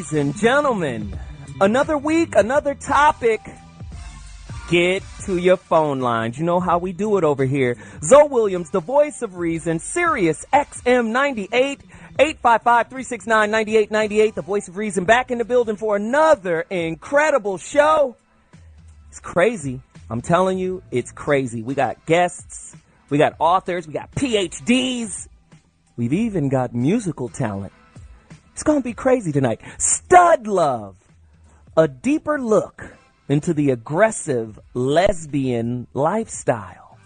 Ladies and gentlemen, another week, another topic. Get to your phone lines. You know how we do it over here. ZoWilliams, the voice of reason, Sirius XM 98, 855-369-9898, the voice of reason, back in the building for another incredible show. It's crazy. I'm telling you, it's crazy. We got guests, we got authors, we got PhDs. We've even got musical talent. It's going to be crazy tonight. Stud Love, a deeper look into the aggressive lesbian lifestyle.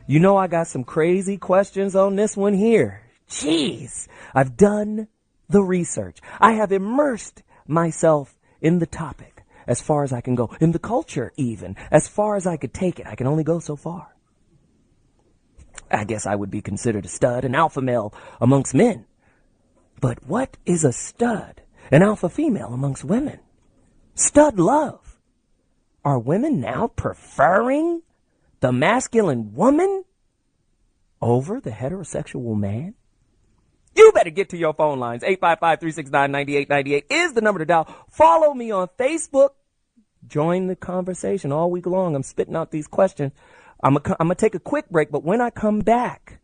You know, I got some crazy questions on this one here. Jeez, I've done the research. I have immersed myself in the topic as far as I can go, in the culture even, as far as I could take it. I can only go so far. I guess I would be considered a stud, an alpha male amongst men. But what is a stud, an alpha female amongst women? Stud love. Are women now preferring the masculine woman over the heterosexual man? You better get to your phone lines. 855-369-9898 is the number to dial. Follow me on Facebook. Join the conversation all week long. I'm spitting out these questions. I'm going to take a quick break, but when I come back,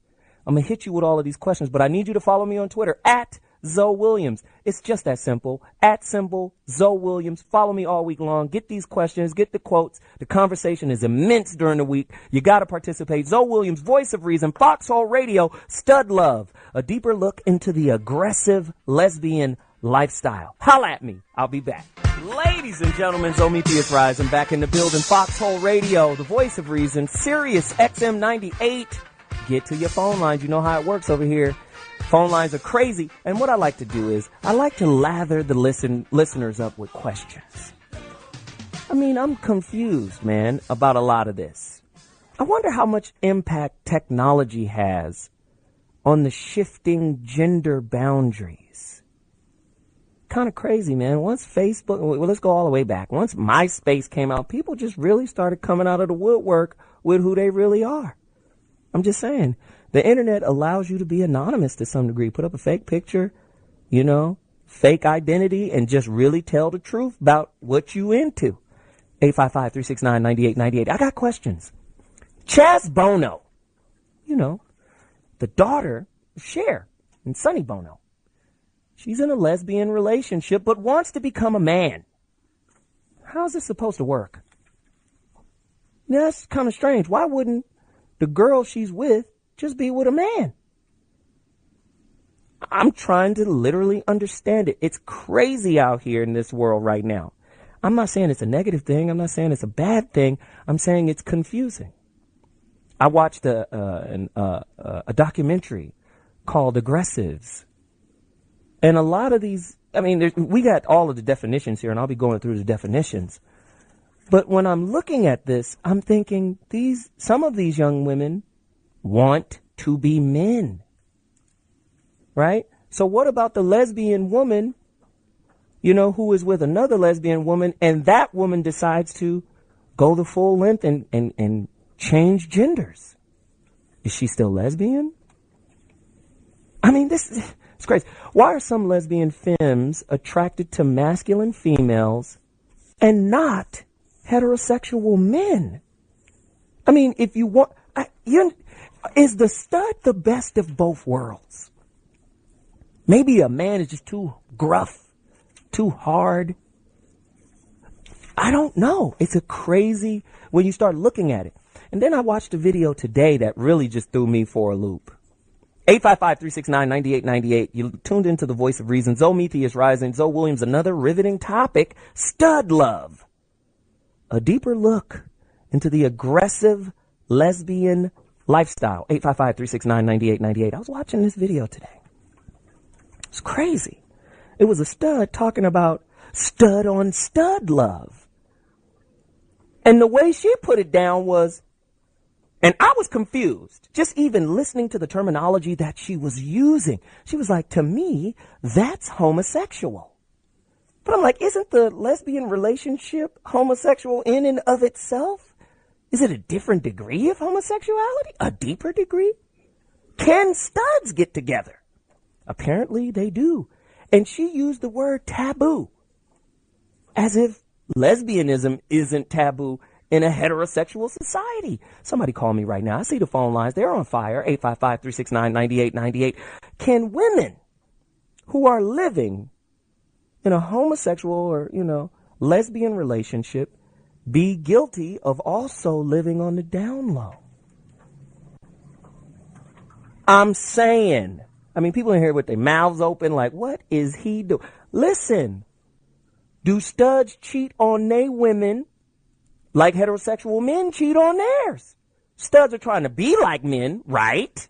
I'm going to hit you with all of these questions. But I need you to follow me on Twitter, at ZoWilliams. It's just that simple. At symbol ZoWilliams. Follow me all week long. Get these questions. Get the quotes. The conversation is immense during the week. You got to participate. ZoWilliams, voice of reason, Foxxhole Radio, Stud Love. A deeper look into the aggressive lesbian lifestyle. Holla at me. I'll be back. Ladies and gentlemen, ZoWilliams Rising back in the building. Foxxhole Radio, the voice of reason, Sirius XM 98. Get to your phone lines. You know how it works over here. Phone lines are crazy. And what I like to do is I like to lather the listeners up with questions. I mean, I'm confused, man, about a lot of this. I wonder how much impact technology has on the shifting gender boundaries. Kind of crazy, man. Once Facebook, well, let's go all the way back. Once MySpace came out, people just really started coming out of the woodwork with who they really are. I'm just saying, the internet allows you to be anonymous to some degree. Put up a fake picture, you know, fake identity, and just really tell the truth about what you into. 855-369-9898. I got questions. Chaz Bono, you know, the daughter of Cher and Sonny Bono. She's in a lesbian relationship but wants to become a man. How's this supposed to work? Now, that's kind of strange. Why wouldn't the girl she's with just be with a man? I'm trying to literally understand it. It's crazy out here in this world right now. I'm not saying it's a negative thing. I'm not saying it's a bad thing. I'm saying it's confusing. I watched a documentary called Aggressives. And a lot of these, I mean, we got all of the definitions here, and I'll be going through the definitions. But when I'm looking at this, I'm thinking some of these young women want to be men, right? So what about the lesbian woman, you know, who is with another lesbian woman, and that woman decides to go the full length and change genders? Is she still lesbian? I mean, it's crazy. Why are some lesbian femmes attracted to masculine females and not heterosexual men? I mean, if you want, is the stud the best of both worlds? Maybe a man is just too gruff, too hard. I don't know. It's a crazy when you start looking at it. And then I watched a video today that really just threw me for a loop. 855-369-9898. You tuned into the voice of reason. ZoWilliams Rising. ZoWilliams, another riveting topic. Stud love. A deeper look into the aggressive lesbian lifestyle. 855-369-9898. I was watching this video today. It's crazy. It was a stud talking about stud on stud love. And the way she put it down was, and I was confused, just even listening to the terminology that she was using. She was like, to me, that's homosexual. But I'm like, isn't the lesbian relationship homosexual in and of itself? Is it a different degree of homosexuality? A deeper degree? Can studs get together? Apparently they do. And she used the word taboo. As if lesbianism isn't taboo in a heterosexual society. Somebody call me right now. I see the phone lines. They're on fire. 855-369-9898. Can women who are living in a homosexual or, lesbian relationship be guilty of also living on the down low? I'm saying. People in here with their mouths open like, what is he doing? Listen, do studs cheat on their women like heterosexual men cheat on theirs? Studs are trying to be like men, right?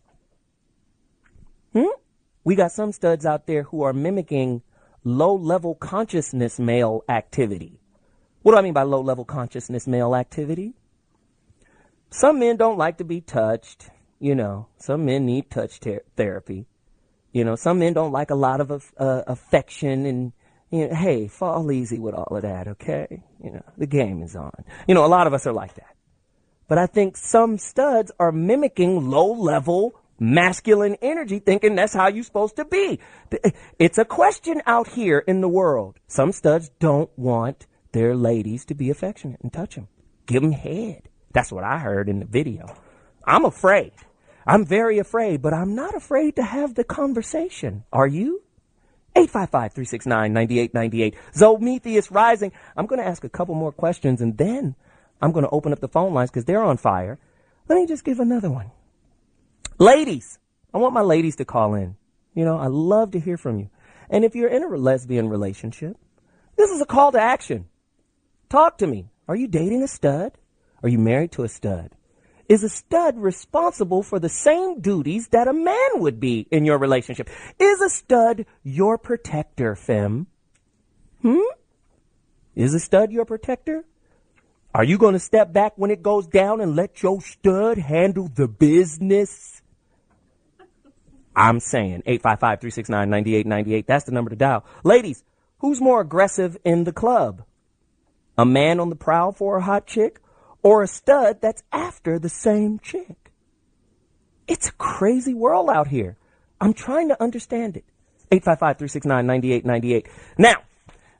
We got some studs out there who are mimicking low-level consciousness male activity. What do I mean by low-level consciousness male activity? Some men don't like to be touched. Some men need touch therapy. Some men don't like a lot of affection and, hey, fall easy with all of that, okay? The game is on. A lot of us are like that. But I think some studs are mimicking low-level masculine energy, thinking that's how you're supposed to be. It's a question out here in the world. Some studs don't want their ladies to be affectionate and touch them. Give them head. That's what I heard in the video. I'm afraid. I'm very afraid, but I'm not afraid to have the conversation. Are you? 855-369-9898. Zometheus Rising. I'm going to ask a couple more questions, and then I'm going to open up the phone lines because they're on fire. Let me just give another one. Ladies, I want my ladies to call in. I love to hear from you. And if you're in a lesbian relationship, this is a call to action. Talk to me. Are you dating a stud? Are you married to a stud? Is a stud responsible for the same duties that a man would be in your relationship? Is a stud your protector, femme? Is a stud your protector? Are you going to step back when it goes down and let your stud handle the business? I'm saying 855-369-9898. That's the number to dial. Ladies, who's more aggressive in the club? A man on the prowl for a hot chick? Or a stud that's after the same chick? It's a crazy world out here. I'm trying to understand it. 855-369-9898. Now,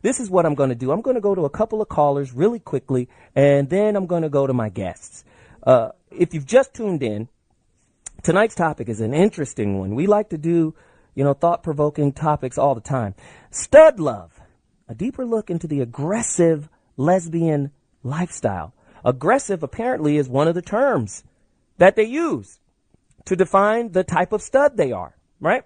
this is what I'm going to do. I'm going to go to a couple of callers really quickly, and then I'm going to go to my guests. If you've just tuned in, tonight's topic is an interesting one. We like to do, thought-provoking topics all the time. Stud love, a deeper look into the aggressive lesbian lifestyle. Aggressive apparently is one of the terms that they use to define the type of stud they are, right?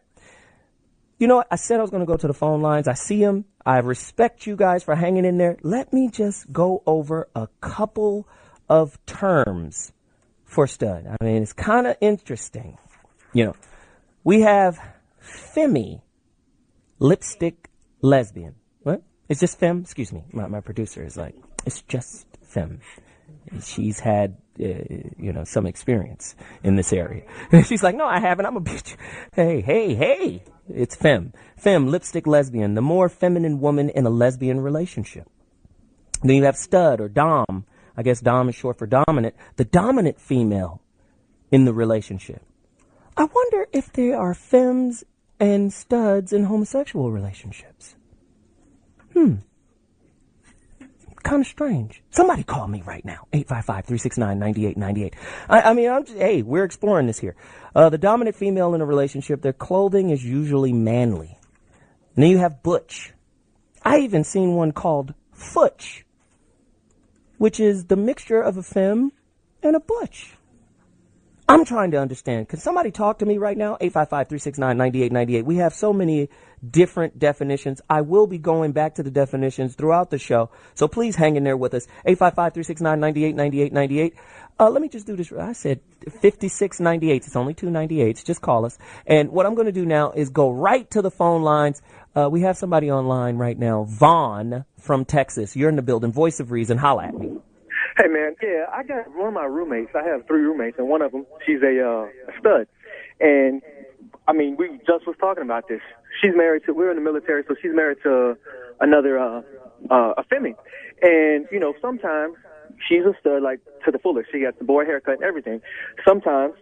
I said I was going to go to the phone lines. I see them. I respect you guys for hanging in there. Let me just go over a couple of terms for stud. It's kind of interesting. We have femme, lipstick lesbian. What? It's just femme? Excuse me. My producer is like, it's just femme. She's had, some experience in this area. She's like, no, I haven't. I'm a bitch. Hey. It's femme. Femme, lipstick lesbian, the more feminine woman in a lesbian relationship. Then you have stud or dom. I guess dom is short for dominant. The dominant female in the relationship. I wonder if there are femmes and studs in homosexual relationships. Kind of strange. Somebody call me right now. 855-369-9898. We're exploring this here. The dominant female in a relationship, their clothing is usually manly. And then you have butch. I even seen one called futch, which is the mixture of a femme and a butch. I'm trying to understand. Can somebody talk to me right now? 855-369-9898. We have so many different definitions. I will be going back to the definitions throughout the show, so please hang in there with us. 855-369-9898. Let me just do this. I said 5698. It's only 298s. Just call us. And what I'm going to do now is go right to the phone lines. We have somebody online right now. Vaughn from Texas. You're in the building. Voice of Reason. Holla at me. Hey, man, I got one of my roommates. I have 3 roommates, and one of them, she's a stud. And, we just was talking about this. She's married to, we're in the military, so she's married to another, a femme. And, sometimes she's a stud, like, to the fullest. She got the boy haircut and everything. Sometimes,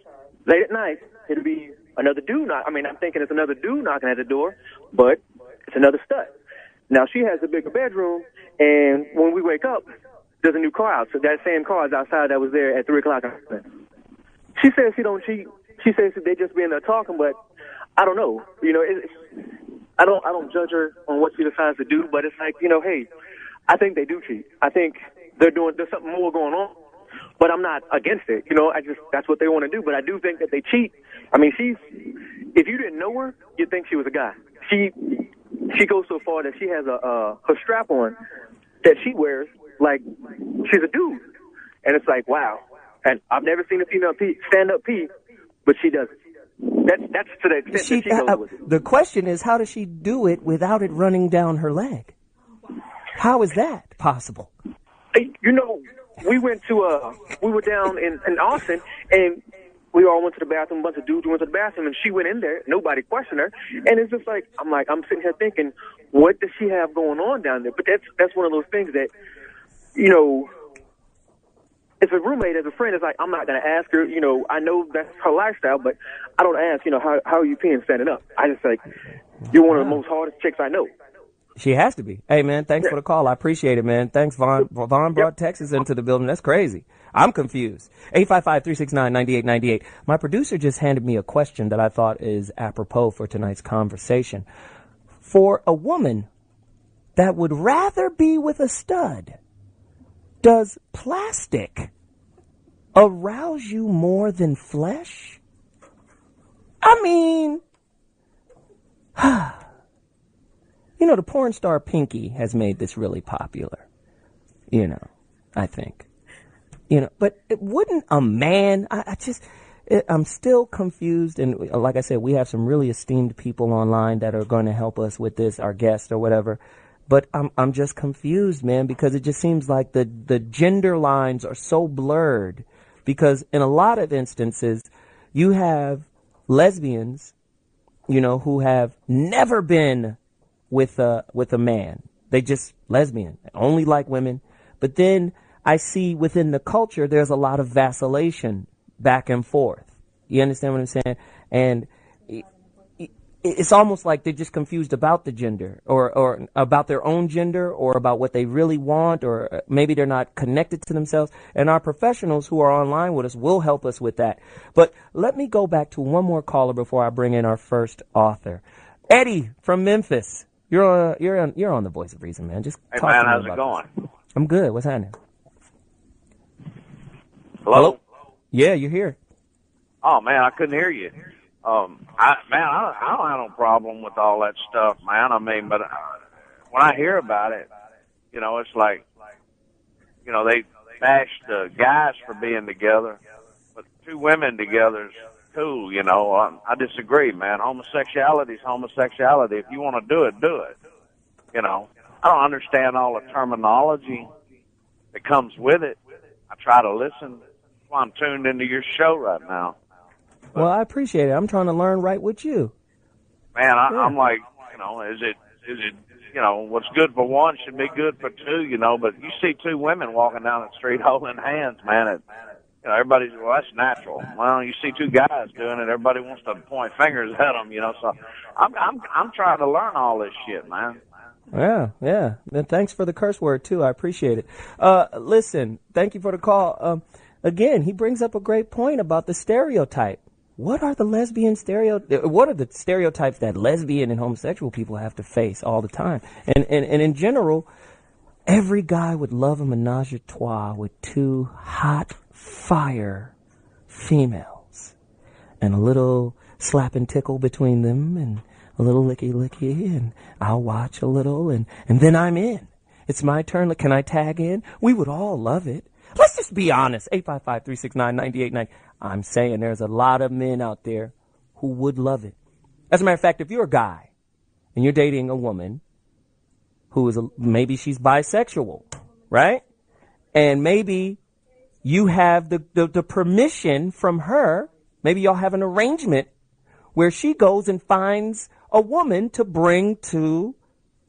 late at night, it'll be another dude I'm thinking it's another dude knocking at the door, but it's another stud. Now, she has a bigger bedroom, And when we wake up, there's a new car out. So that same car is outside that was there at 3 o'clock. She says she don't cheat. She says they just be in there talking, but I don't know. You know, I don't judge her on what she decides to do, but it's like, you know, hey, I think they do cheat. I think there's something more going on, but I'm not against it. You know, that's what they want to do. But I do think that they cheat. I mean, if you didn't know her, you'd think she was a guy. She goes so far that she has her strap on that she wears like she's a dude, and it's like, wow. And I've never seen a female stand up pee, but she does it. That's to the extent that she goes with it. The question is, how does she do it without it running down her leg? How is that possible? You know, we were down in Austin, and we all went to the bathroom. A bunch of dudes went to the bathroom, and she went in there. Nobody questioned her, and it's just like I'm sitting here thinking, what does she have going on down there? But that's one of those things that, you know, as a roommate, as a friend, it's like, I'm not going to ask her, you know, I know that's her lifestyle, but I don't ask, you know, how are you peeing standing up? I just like, you're one of the most hardest chicks I know. She has to be. Hey, man, thanks for the call. I appreciate it, man. Thanks, Vaughn. Vaughn brought Texas into the building. That's crazy. I'm confused. 855-369-9898. My producer just handed me a question that I thought is apropos for tonight's conversation. For a woman that would rather be with a stud, does plastic arouse you more than flesh? I mean, you know, the porn star Pinky has made this really popular, you know, I think. You know, but wouldn't a man, I'm still confused. And like I said, we have some really esteemed people online that are going to help us with this, our guest or whatever. But I'm just confused, man, because it just seems like the gender lines are so blurred. Because in a lot of instances, you have lesbians, you know, who have never been with a man. They just lesbian, only like women. But then I see within the culture, there's a lot of vacillation back and forth. You understand what I'm saying? And it's almost like they're just confused about the gender or about their own gender or about what they really want, or maybe they're not connected to themselves. And our professionals who are online with us will help us with that. But let me go back to one more caller before I bring in our first author. Eddie from Memphis. You're on the Voice of Reason, man. Just hey, talk man, to me how's about it going? this. I'm good. What's happening? Hello? Yeah, you're here. Oh, man, I couldn't hear you. I don't have no problem with all that stuff, man. I mean, but when I hear about it, you know, it's like, you know, they bash the guys for being together, but two women together is cool, you know. I disagree, man. Homosexuality is homosexuality. If you want to do it, do it. You know, I don't understand all the terminology that comes with it. I try to listen. That's why I'm tuned into your show right now. Well, I appreciate it. I'm trying to learn right with you. Man, I'm like, you know, is it, you know, what's good for one should be good for two, you know, but you see two women walking down the street holding hands, man, you know, everybody's, well, that's natural. Well, you see two guys doing it, everybody wants to point fingers at them, you know, so I'm trying to learn all this shit, man. Yeah. And thanks for the curse word, too. I appreciate it. Listen, thank you for the call. Again, he brings up a great point about the stereotype. What are the what are the stereotypes that lesbian and homosexual people have to face all the time? And in general, every guy would love a menage a trois with two hot fire females and a little slap and tickle between them and a little licky and I'll watch a little and then I'm in. It's my turn. Can I tag in? We would all love it. Let's just be honest. 855-369-9890. I'm saying there's a lot of men out there who would love it. As a matter of fact, if you're a guy and you're dating a woman who is maybe she's bisexual, right? And maybe you have the permission from her. Maybe y'all have an arrangement where she goes and finds a woman to bring to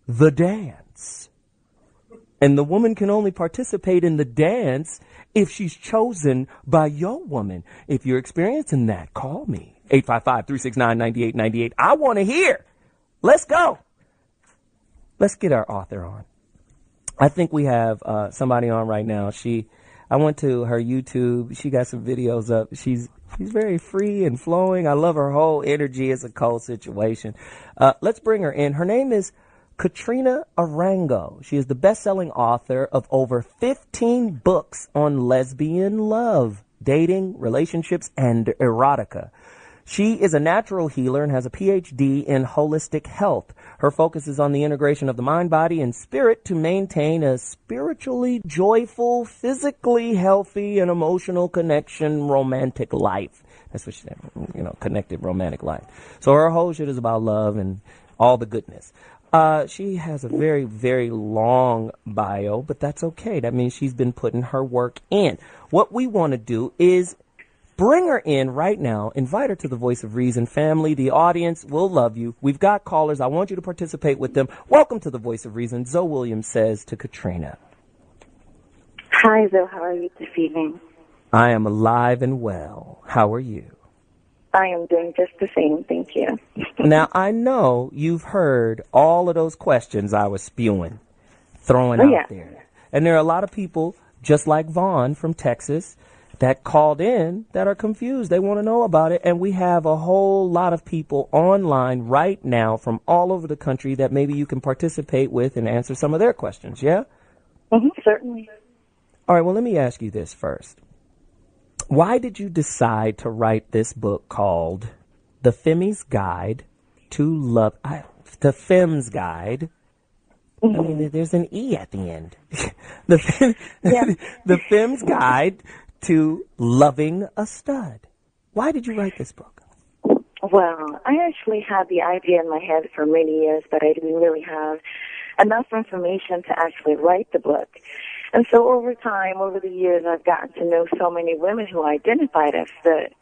the dance. And the woman can only participate in the dance if she's chosen by your woman. If you're experiencing that, call me. 855-369-9898. I want to hear. Let's go. Let's get our author on. I think we have somebody on right now. I went to her YouTube. She got some videos up. She's very free and flowing. I love her whole energy. It's a cold situation. Let's bring her in. Her name is Katrina Arango. She is the best-selling author of over 15 books on lesbian love, dating, relationships, and erotica. She is a natural healer and has a PhD in holistic health. Her focus is on the integration of the mind, body, and spirit to maintain a spiritually joyful, physically healthy, and emotional connection romantic life. That's what she said, connected romantic life. So her whole shit is about love and all the goodness. She has a very, very long bio, but that's okay. That means she's been putting her work in. What we want to do is bring her in right now. Invite her to the Voice of Reason family. The audience will love you. We've got callers. I want you to participate with them. Welcome to the Voice of Reason. ZoWilliams says to Katrina. Hi, Zo. How are you this evening? I am alive and well. How are you? I am doing just the same. Thank you. Now, I know you've heard all of those questions I was throwing out there. And there are a lot of people, just like Vaughn from Texas, that called in that are confused. They want to know about it. And we have a whole lot of people online right now from all over the country that maybe you can participate with and answer some of their questions, yeah? Certainly. All right, well, let me ask you this first. Why did you decide to write this book called The Femmy's Guide to Love? The Fem's Guide. I mean, there's an E at the end. The Fem's Guide to Loving a Stud. Why did you write this book? Well, I actually had the idea in my head for many years, but I didn't really have enough information to actually write the book. And so over time, over the years, I've gotten to know so many women who identified as stud.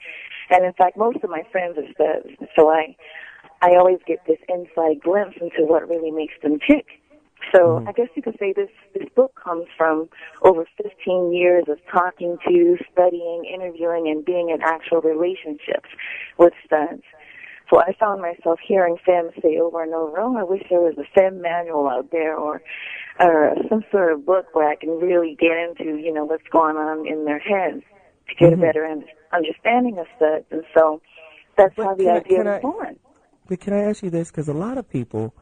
And in fact, most of my friends are studs. So I always get this inside glimpse into what really makes them tick. So I guess you could say this book comes from over 15 years of talking to, studying, interviewing, and being in actual relationships with studs. So I found myself hearing femmes say over and over, I wish there was a femme manual out there or some sort of book where I can really get into, what's going on in their heads to get a better understanding of studs. And so that's how the idea was born. But can I ask you this? Because a lot of people,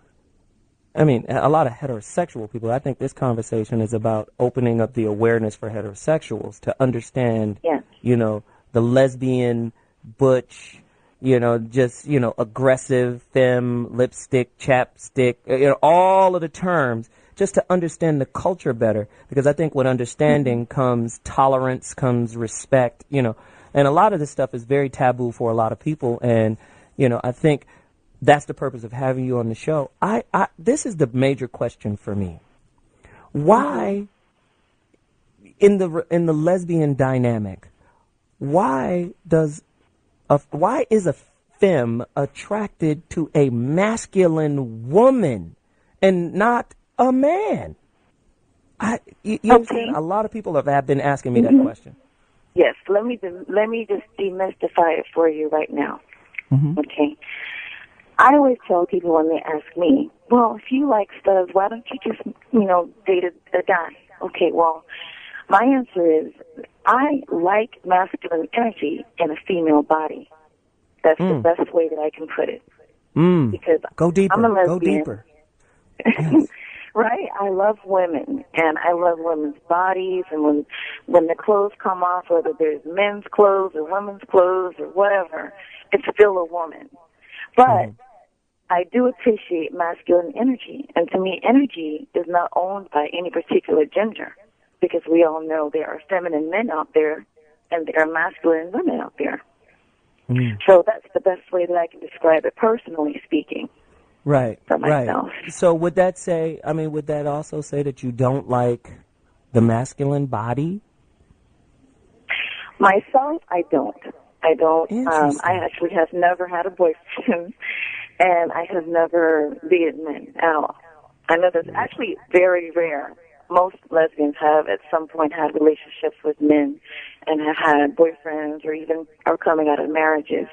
a lot of heterosexual people, I think this conversation is about opening up the awareness for heterosexuals to understand, the lesbian, butch, aggressive, femme, lipstick, chapstick, all of the terms, just to understand the culture better. Because I think with understanding comes tolerance, comes respect, and a lot of this stuff is very taboo for a lot of people. And, I think that's the purpose of having you on the show. This is the major question for me. Why, in the lesbian dynamic, why is a femme attracted to a masculine woman and not a man? You understand? A lot of people have been asking me that question. Yes, let me just demystify it for you right now. Okay. I always tell people when they ask me, well, if you like studs, why don't you just, date a guy? Okay, well, my answer is I like masculine energy in a female body. That's the best way that I can put it. Because go deeper. I'm a lesbian. Go deeper. Yes. Right? I love women, and I love women's bodies, and when the clothes come off, whether there's men's clothes or women's clothes or whatever, it's still a woman. But I do appreciate masculine energy, and to me, energy is not owned by any particular gender, because we all know there are feminine men out there, and there are masculine women out there. So that's the best way that I can describe it, personally speaking. Right, for myself. Right. So would that also say that you don't like the masculine body? Myself, I don't. I actually have never had a boyfriend, and I have never dated men at all. I know that's actually very rare. Most lesbians have at some point had relationships with men and have had boyfriends or even are coming out of marriages.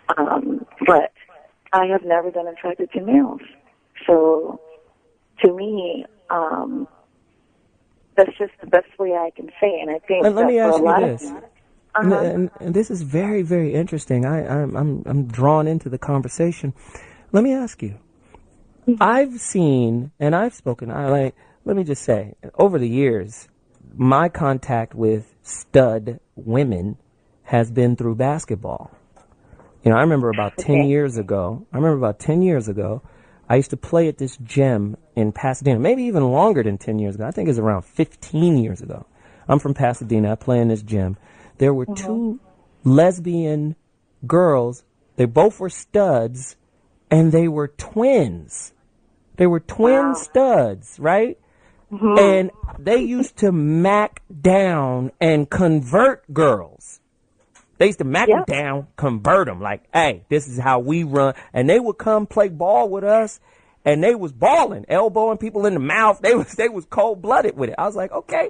But I have never been attracted to males. So to me, That's just the best way I can say it. And I think let me ask you this. And this is very, very interesting. I'm drawn into the conversation. Let me ask you. I've seen and I've spoken. Let me just say, over the years, my contact with stud women has been through basketball. You know, I remember about 10 years ago, I used to play at this gym in Pasadena, maybe even longer than 10 years ago. I think it was around 15 years ago. I'm from Pasadena. I play in this gym. There were two lesbian girls. They both were studs, and they were twins. They were twin studs, right? And they used to mac down and convert girls. They used to mac them down, convert them. Like, hey, this is how we run. And they would come play ball with us, and they was balling, elbowing people in the mouth. They was cold-blooded with it. I was like, okay.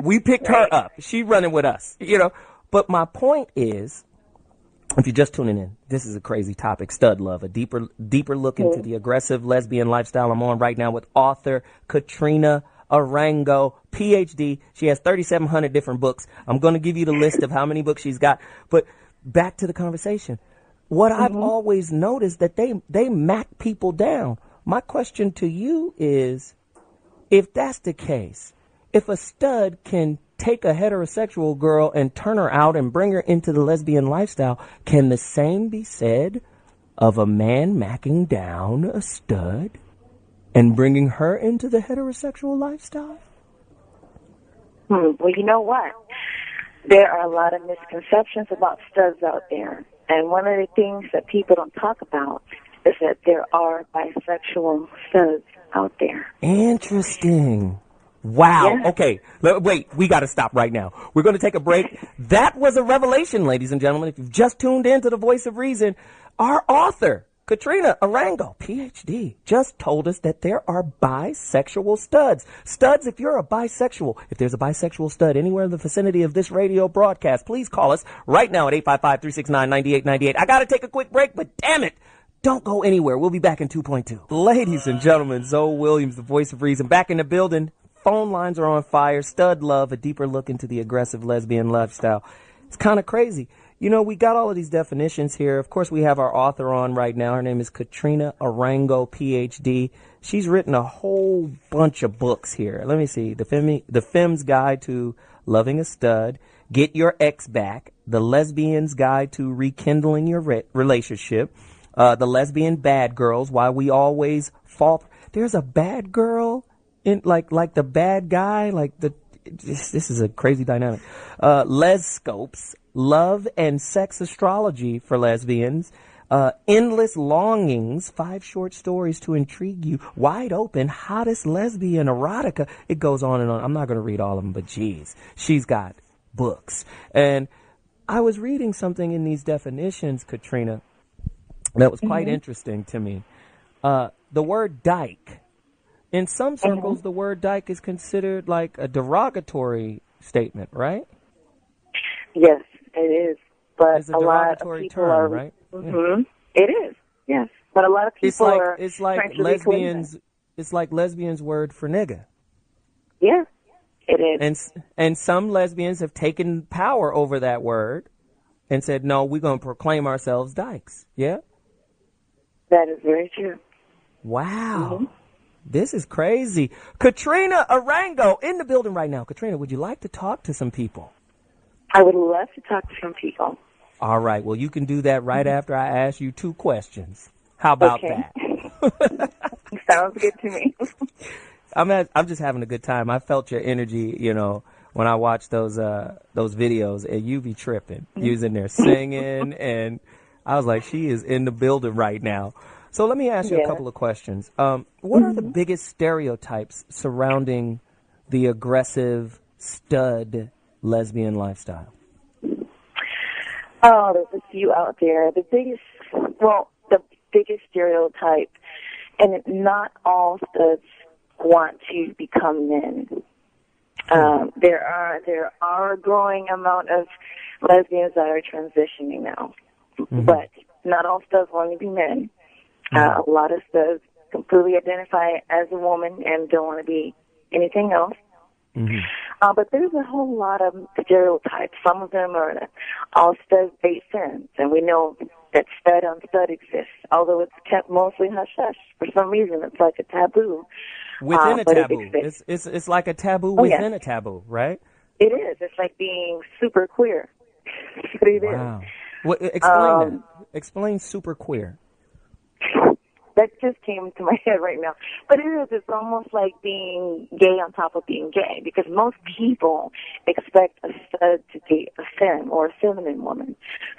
We picked her up. She running with us, you know. But my point is, if you're just tuning in, this is a crazy topic, stud love, a deeper look into the aggressive lesbian lifestyle. I'm on right now with author Katrina Arango, PhD. She has 3,700 different books. I'm going to give you the list of how many books she's got. But back to the conversation. What I've always noticed that they mac people down. My question to you is, if that's the case, if a stud can take a heterosexual girl and turn her out and bring her into the lesbian lifestyle, can the same be said of a man macking down a stud and bringing her into the heterosexual lifestyle? Well, you know what? There are a lot of misconceptions about studs out there. And one of the things that people don't talk about is that there are bisexual studs out there. Interesting. Wow. Yeah. Okay. Wait, we got to stop right now. We're going to take a break. That was a revelation, ladies and gentlemen. If you've just tuned in to the Voice of Reason, our author, Katrina Arango, PhD, just told us that there are bisexual studs. Studs, if you're a bisexual, if there's a bisexual stud anywhere in the vicinity of this radio broadcast, please call us right now at 855-369-9898. I got to take a quick break, but damn it, don't go anywhere. We'll be back in 2.2. Ladies and gentlemen, ZoWilliams, the Voice of Reason, back in the building. Phone lines are on fire. Stud love, a deeper look into the aggressive lesbian lifestyle. It's kind of crazy. You know, we got all of these definitions here. Of course, we have our author on right now. Her name is Katrina Arango, PhD. She's written a whole bunch of books here. Let me see. The Fem's Guide to Loving a Stud, Get Your Ex Back, The Lesbian's Guide to Rekindling Your Relationship, The Lesbian Bad Girls, Why We Always Fall. There's a bad girl in like the bad guy, this is a crazy dynamic. Lescopes, Love and Sex Astrology for Lesbians, Endless Longings, 5 short stories to intrigue you, Wide Open, Hottest Lesbian Erotica. It goes on and on. I'm not going to read all of them, but geez, she's got books. And I was reading something in these definitions, Katrina, that was quite interesting to me. The word dyke. In some circles, the word dyke is considered like a derogatory statement, right? Yes, it is. But it's a derogatory term, right? Mm-hmm. Yeah. It is, yes. But a lot of people it's like lesbians. It's like lesbians' word for nigga. Yeah, it is. And some lesbians have taken power over that word and said, no, we're going to proclaim ourselves dykes. Yeah? That is very true. Wow. Mm-hmm. This is crazy. Katrina Arango in the building right now. Katrina, would you like to talk to some people? I would love to talk to some people. All right. Well, you can do that right after I ask you 2 questions. How about that? Sounds good to me. I'm just having a good time. I felt your energy, you know, when I watched those videos, and you be tripping. You was in there singing, and I was like, she is in the building right now. So let me ask you a couple of questions. What are the biggest stereotypes surrounding the aggressive stud lesbian lifestyle? Oh, there's a few out there. The biggest stereotype, and not all studs want to become men. There are a growing amount of lesbians that are transitioning now, but not all studs want to be men. A lot of studs completely identify as a woman and don't want to be anything else. Mm-hmm. But there's a whole lot of stereotypes. Some of them are all studs date femmes, and we know that stud on stud exists, although it's kept mostly hush-hush. For some reason, it's like a taboo. Within a but taboo. It It's like a taboo Oh, within yeah. a taboo, right? It is. It's like being super queer. But it Wow. is. What, explain that. Explain super queer. That just came to my head right now. But it is. It's almost like being gay on top of being gay, because most people expect a stud to date a femme or a feminine woman.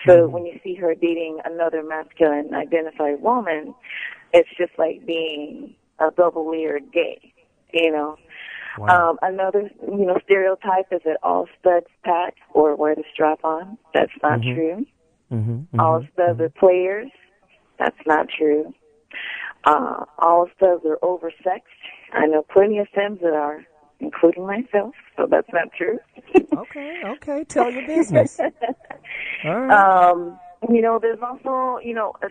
So when you see her dating another masculine identified woman, it's just like being a double-layered gay, you know. Wow. Another, stereotype is that all studs pack or wear the strap on. That's not true. All studs are players. That's not true. All studs are oversexed. I know plenty of femmes that are, including myself, so that's not true. Okay. Tell your business. All right. There's also,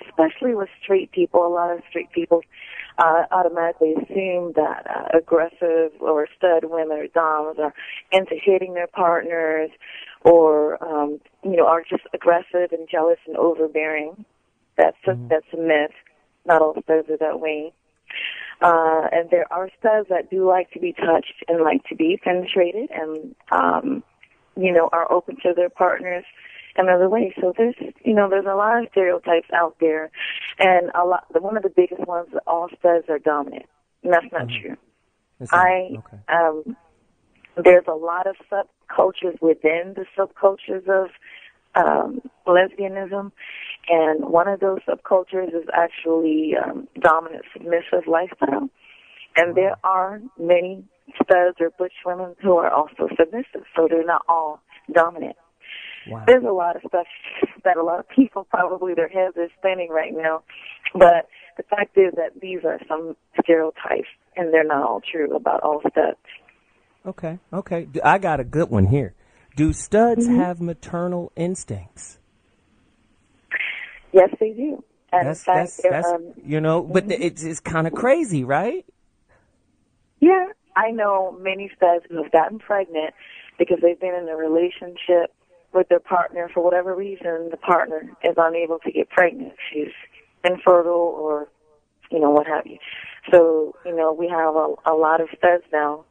especially with straight people, a lot of straight people automatically assume that aggressive or stud women or doms are into hitting their partners or, are just aggressive and jealous and overbearing. That's a myth. Not all studs are that way. And there are studs that do like to be touched and like to be penetrated and, are open to their partners another way. So there's a lot of stereotypes out there. And one of the biggest ones is all studs are dominant. And that's not true. There's a lot of subcultures within the subcultures of lesbianism, and one of those subcultures is actually dominant submissive lifestyle. And there are many studs or butch women who are also submissive, so they're not all dominant. Wow. There's a lot of stuff that a lot of people probably their heads are spinning right now, but the fact is that these are some stereotypes, and they're not all true about all studs. Okay. I got a good one here. Do studs have maternal instincts? Yes, they do. And That's but it's kind of crazy, right? Yeah, I know many studs who have gotten pregnant because they've been in a relationship with their partner. For whatever reason, the partner is unable to get pregnant. She's infertile or, what have you. So, we have a lot of studs now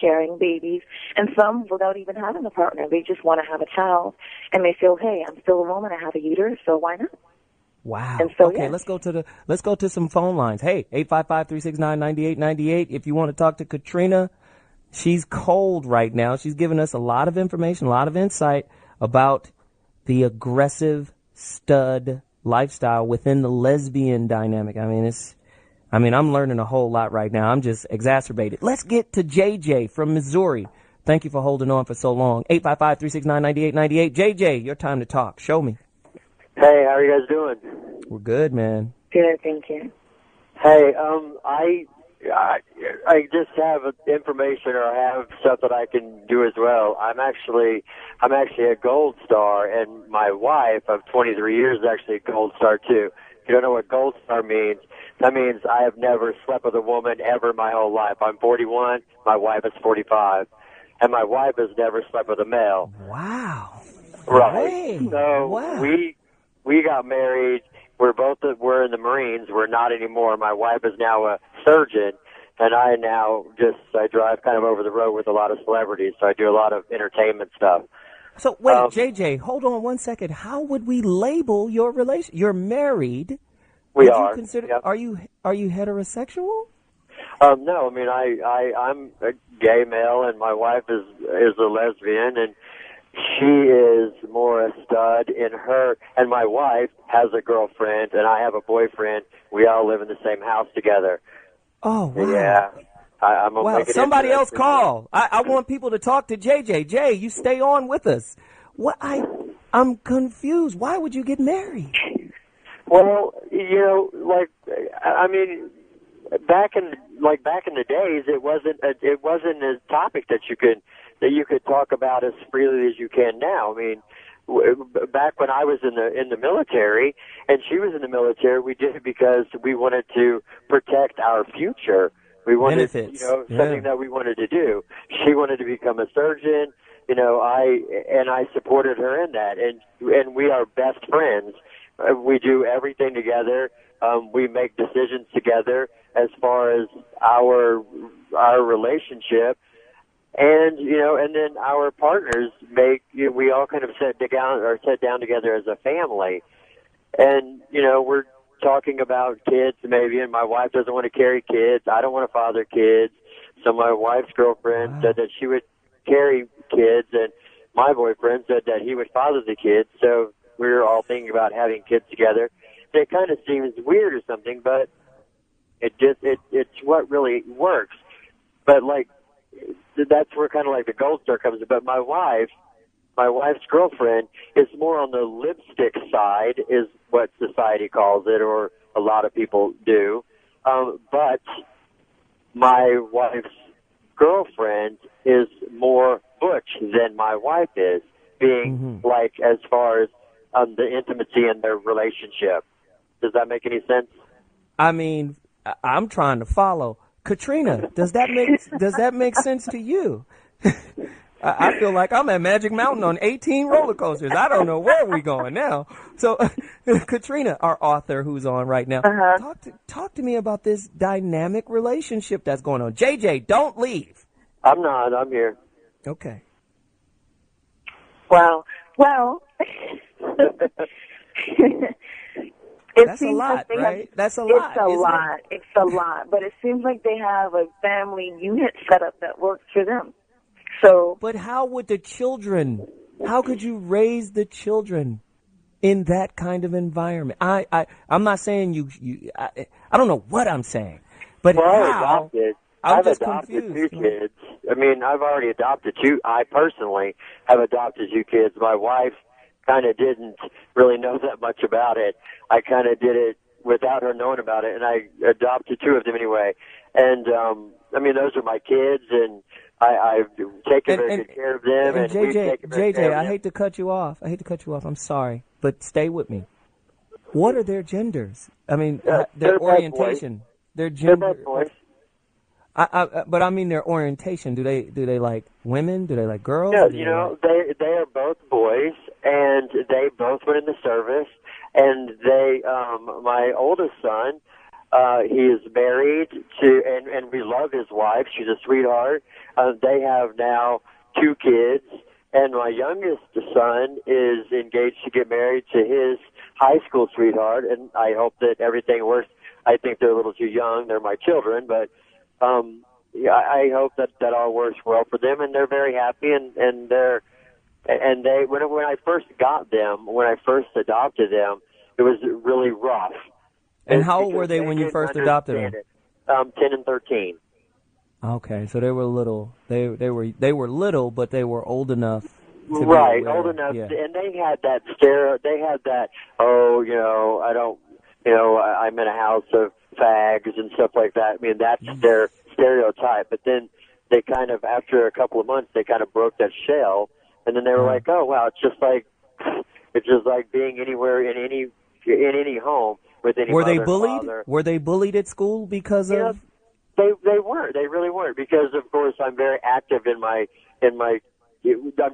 carrying babies, and some without even having a partner. They just want to have a child, and they feel, hey, I'm still a woman, I have a uterus, so why not? Wow. And so, okay, let's go to some phone lines. Hey, 855-369-9898. If you want to talk to Katrina, she's cold right now. She's giving us a lot of information, a lot of insight about the aggressive stud lifestyle within the lesbian dynamic. I'm learning a whole lot right now. I'm just exacerbated. Let's get to JJ from Missouri. Thank you for holding on for so long. 855-369-9898. JJ, your time to talk. Show me. Hey, how are you guys doing? We're good, man. Good, thank you. Hey, I just have information, or I have stuff that I can do as well. I'm actually a Gold Star, and my wife of 23 years is actually a Gold Star too. If you don't know what Gold Star means, that means I have never slept with a woman ever in my whole life. I'm 41, my wife is 45, and my wife has never slept with a male. Wow. Right. Hey. So wow. we got married. We're in the Marines. We're not anymore. My wife is now a surgeon, and I drive kind of over the road with a lot of celebrities, so I do a lot of entertainment stuff. So wait, JJ, hold on one second. How would we label your relation? You're married. We would are. You consider, yep. Are you heterosexual? No, I'm a gay male, and my wife is a lesbian, and she is more a stud in her. And my wife has a girlfriend, and I have a boyfriend. We all live in the same house together. Oh, wow. Yeah. I'm gonna make it somebody else interesting. call. I want people to talk to JJ. Jay, you stay on with us. I'm confused. Why would you get married? Well, back in the days, it wasn't a topic that you could talk about as freely as you can now. I mean, back when I was in the military and she was in the military, we did it because we wanted to protect our future. We wanted, benefits. Something that we wanted to do. She wanted to become a surgeon. I supported her in that, and we are best friends. We do everything together. We make decisions together as far as our relationship, and then our partners we all kind of sit down together as a family, and we're talking about kids maybe, and my wife doesn't want to carry kids. I don't want to father kids, so my wife's girlfriend said that she would carry kids, and my boyfriend said that he would father the kids. So we were all thinking about having kids together. It kind of seems weird or something, but it's what really works. But that's where kind of like the gold star comes in. But my wife's girlfriend is more on the lipstick side, is what society calls it, or a lot of people do. But my wife's girlfriend is more butch than my wife is, being as far as the intimacy in their relationship. Does that make any sense? I mean, I'm trying to follow. Katrina, does that make sense to you? I feel like I'm at Magic Mountain on 18 roller coasters. I don't know where we're going now. So, Katrina, our author who's on right now, talk to me about this dynamic relationship that's going on. JJ, don't leave. I'm not. I'm here. Okay. Well. That's a lot, right? That's a lot. It's a lot. But it seems like they have a family unit set up that works for them. So, but how could you raise the children in that kind of environment? I'm not saying I don't know what I'm saying, but how? I've adopted two kids. I mean, I've already adopted two. I personally have adopted two kids. My wife kind of didn't really know that much about it. I kind of did it without her knowing about it, and I adopted two of them anyway. And, those are my kids, and I've taken very good care of them. And JJ, I hate to cut you off. I'm sorry, but stay with me. What are their genders? I mean, their orientation. Their gender. They're both boys. But I mean their orientation. Do they like women? Do they like girls? Yeah, they are both boys, and they both went in the service. And my oldest son, he is married to, and we love his wife. She's a sweetheart. They have now 2 kids, and my youngest son is engaged to get married to his high school sweetheart. And I hope that everything works. I think they're a little too young. They're my children, but. I hope that all works well for them, and they're very happy. And they when I first got them, when I first adopted them, it was really rough. And how old were they when you first adopted them? 10 and 13. Okay, so they were little. They were little, but they were old enough. Right, old enough, yeah. And they had that I'm in a house of fags and stuff like that. I mean, that's their stereotype. But then they kind of, after a couple of months, they kind of broke that shell, and then they were like, "Oh wow, it's just like being anywhere in any home with any." Were they bullied? Father. Were they bullied at school because of? They weren't. They really weren't, because of course I'm very active I'm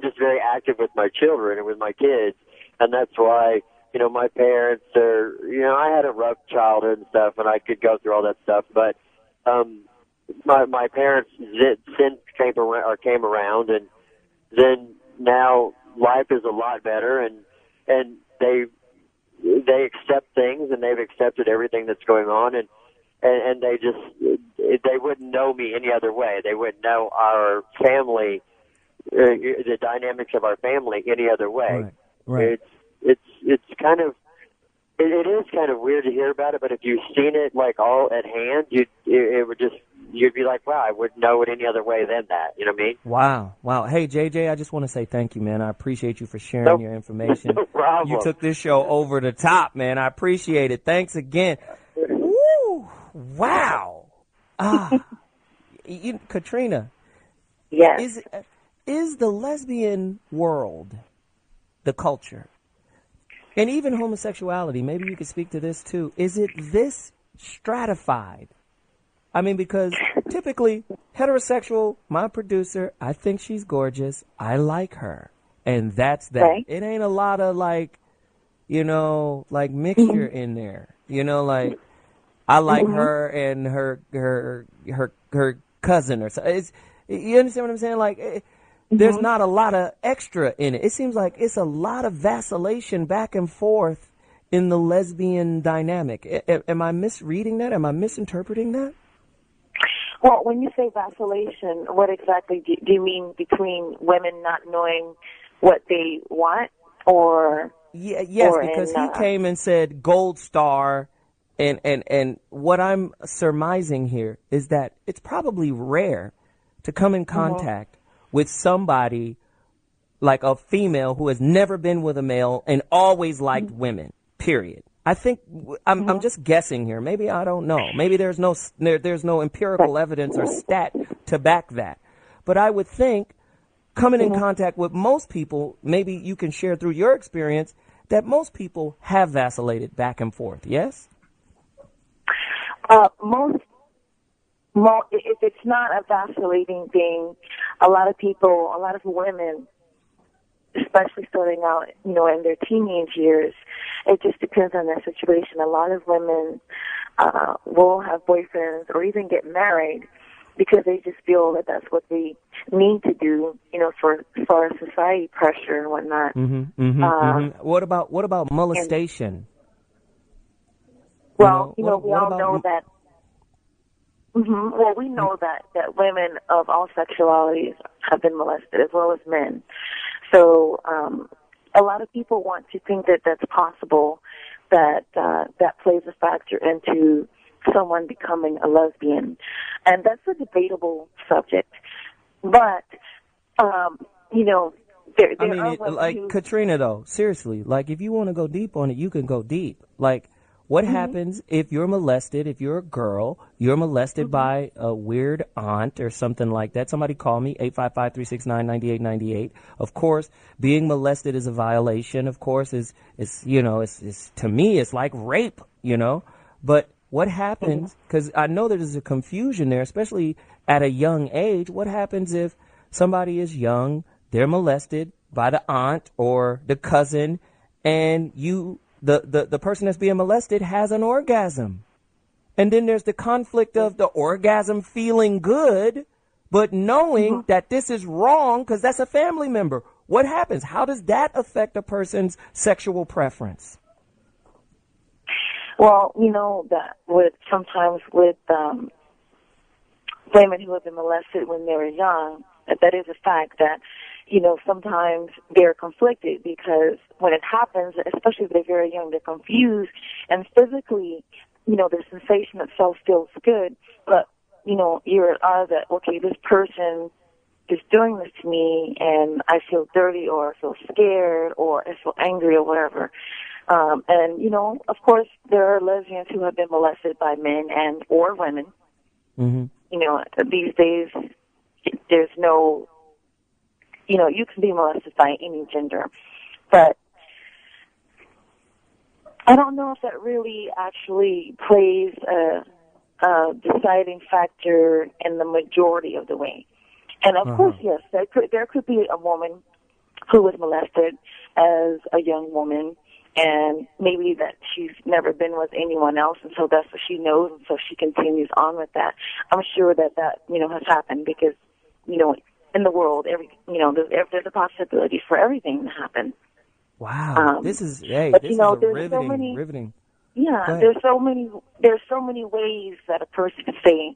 just very active with my children and with my kids, and that's why. My parents are, I had a rough childhood and stuff, and I could go through all that stuff, but my parents since came around, and then now life is a lot better, and they accept things, and they've accepted everything that's going on, and they wouldn't know me any other way. They wouldn't know our family, the dynamics of our family any other way. Right. It's kind of, it is kind of weird to hear about it, but if you've seen it like all at hand, you'd be like, wow, I wouldn't know it any other way than that. You know what I mean? Wow. Hey, JJ, I just want to say thank you, man. I appreciate you for sharing your information. No problem. You took this show over the top, man. I appreciate it. Thanks again. Woo! Wow. Katrina. Yes. Is the lesbian world, the culture, and even homosexuality, maybe you could speak to this too, is it this stratified I mean, because typically heterosexual, my producer, I think she's gorgeous. I like her. And that's that. Right. It ain't a lot of like, you know, like mixture in there. You know, like I like her and her cousin or something. You understand what I'm saying? Like there's not a lot of extra in it. It seems like it's a lot of vacillation back and forth in the lesbian dynamic. Am I misreading that? Am I misinterpreting that? Well, when you say vacillation, what exactly do you mean between women not knowing what they want, or? Yeah, yes, or because he came and said gold star, and what I'm surmising here is that it's probably rare to come in contact with somebody like a female who has never been with a male and always liked women, period. I think I'm just guessing here. Maybe I don't know. Maybe there's no empirical evidence or stat to back that. But I would think coming in contact with most people, maybe you can share through your experience that most people have vacillated back and forth. Yes? If it's not a vacillating thing, a lot of women, especially starting out, in their teenage years, it just depends on their situation. A lot of women will have boyfriends or even get married because they just feel that that's what they need to do, for as far as society pressure and whatnot. What about molestation? We all know that. Well, we know that women of all sexualities have been molested, as well as men. So a lot of people want to think that that's possible, that plays a factor into someone becoming a lesbian. And that's a debatable subject. But, Katrina, though, seriously, like, if you want to go deep on it, you can go deep. Like, what happens if you're molested, if you're a girl, you're molested by a weird aunt or something like that? Somebody call me, 855-369-9898. Of course, being molested is a violation. Of course, is to me, it's like rape, But what happens, because I know there's a confusion there, especially at a young age. What happens if somebody is young, they're molested by the aunt or the cousin, and the person that's being molested has an orgasm? And then there's the conflict of the orgasm feeling good, but knowing that this is wrong because that's a family member. What happens? How does that affect a person's sexual preference? Well, that sometimes with women who have been molested when they were young, that is a fact that, sometimes they're conflicted because when it happens, especially if they're very young, they're confused, and physically, the sensation itself feels good, but, you're at odds that, okay, this person is doing this to me and I feel dirty or I feel scared or I feel angry or whatever. And, of course, there are lesbians who have been molested by men and or women. These days, there's no, you can be molested by any gender. But I don't know if that really actually plays a deciding factor in the majority of the way. And, of course, yes, there could be a woman who was molested as a young woman, and maybe that she's never been with anyone else, and so that's what she knows, and so she continues on with that. I'm sure that has happened because, in the world, there's a possibility for everything to happen. Wow, this is riveting. Yeah, there's so many ways that a person can say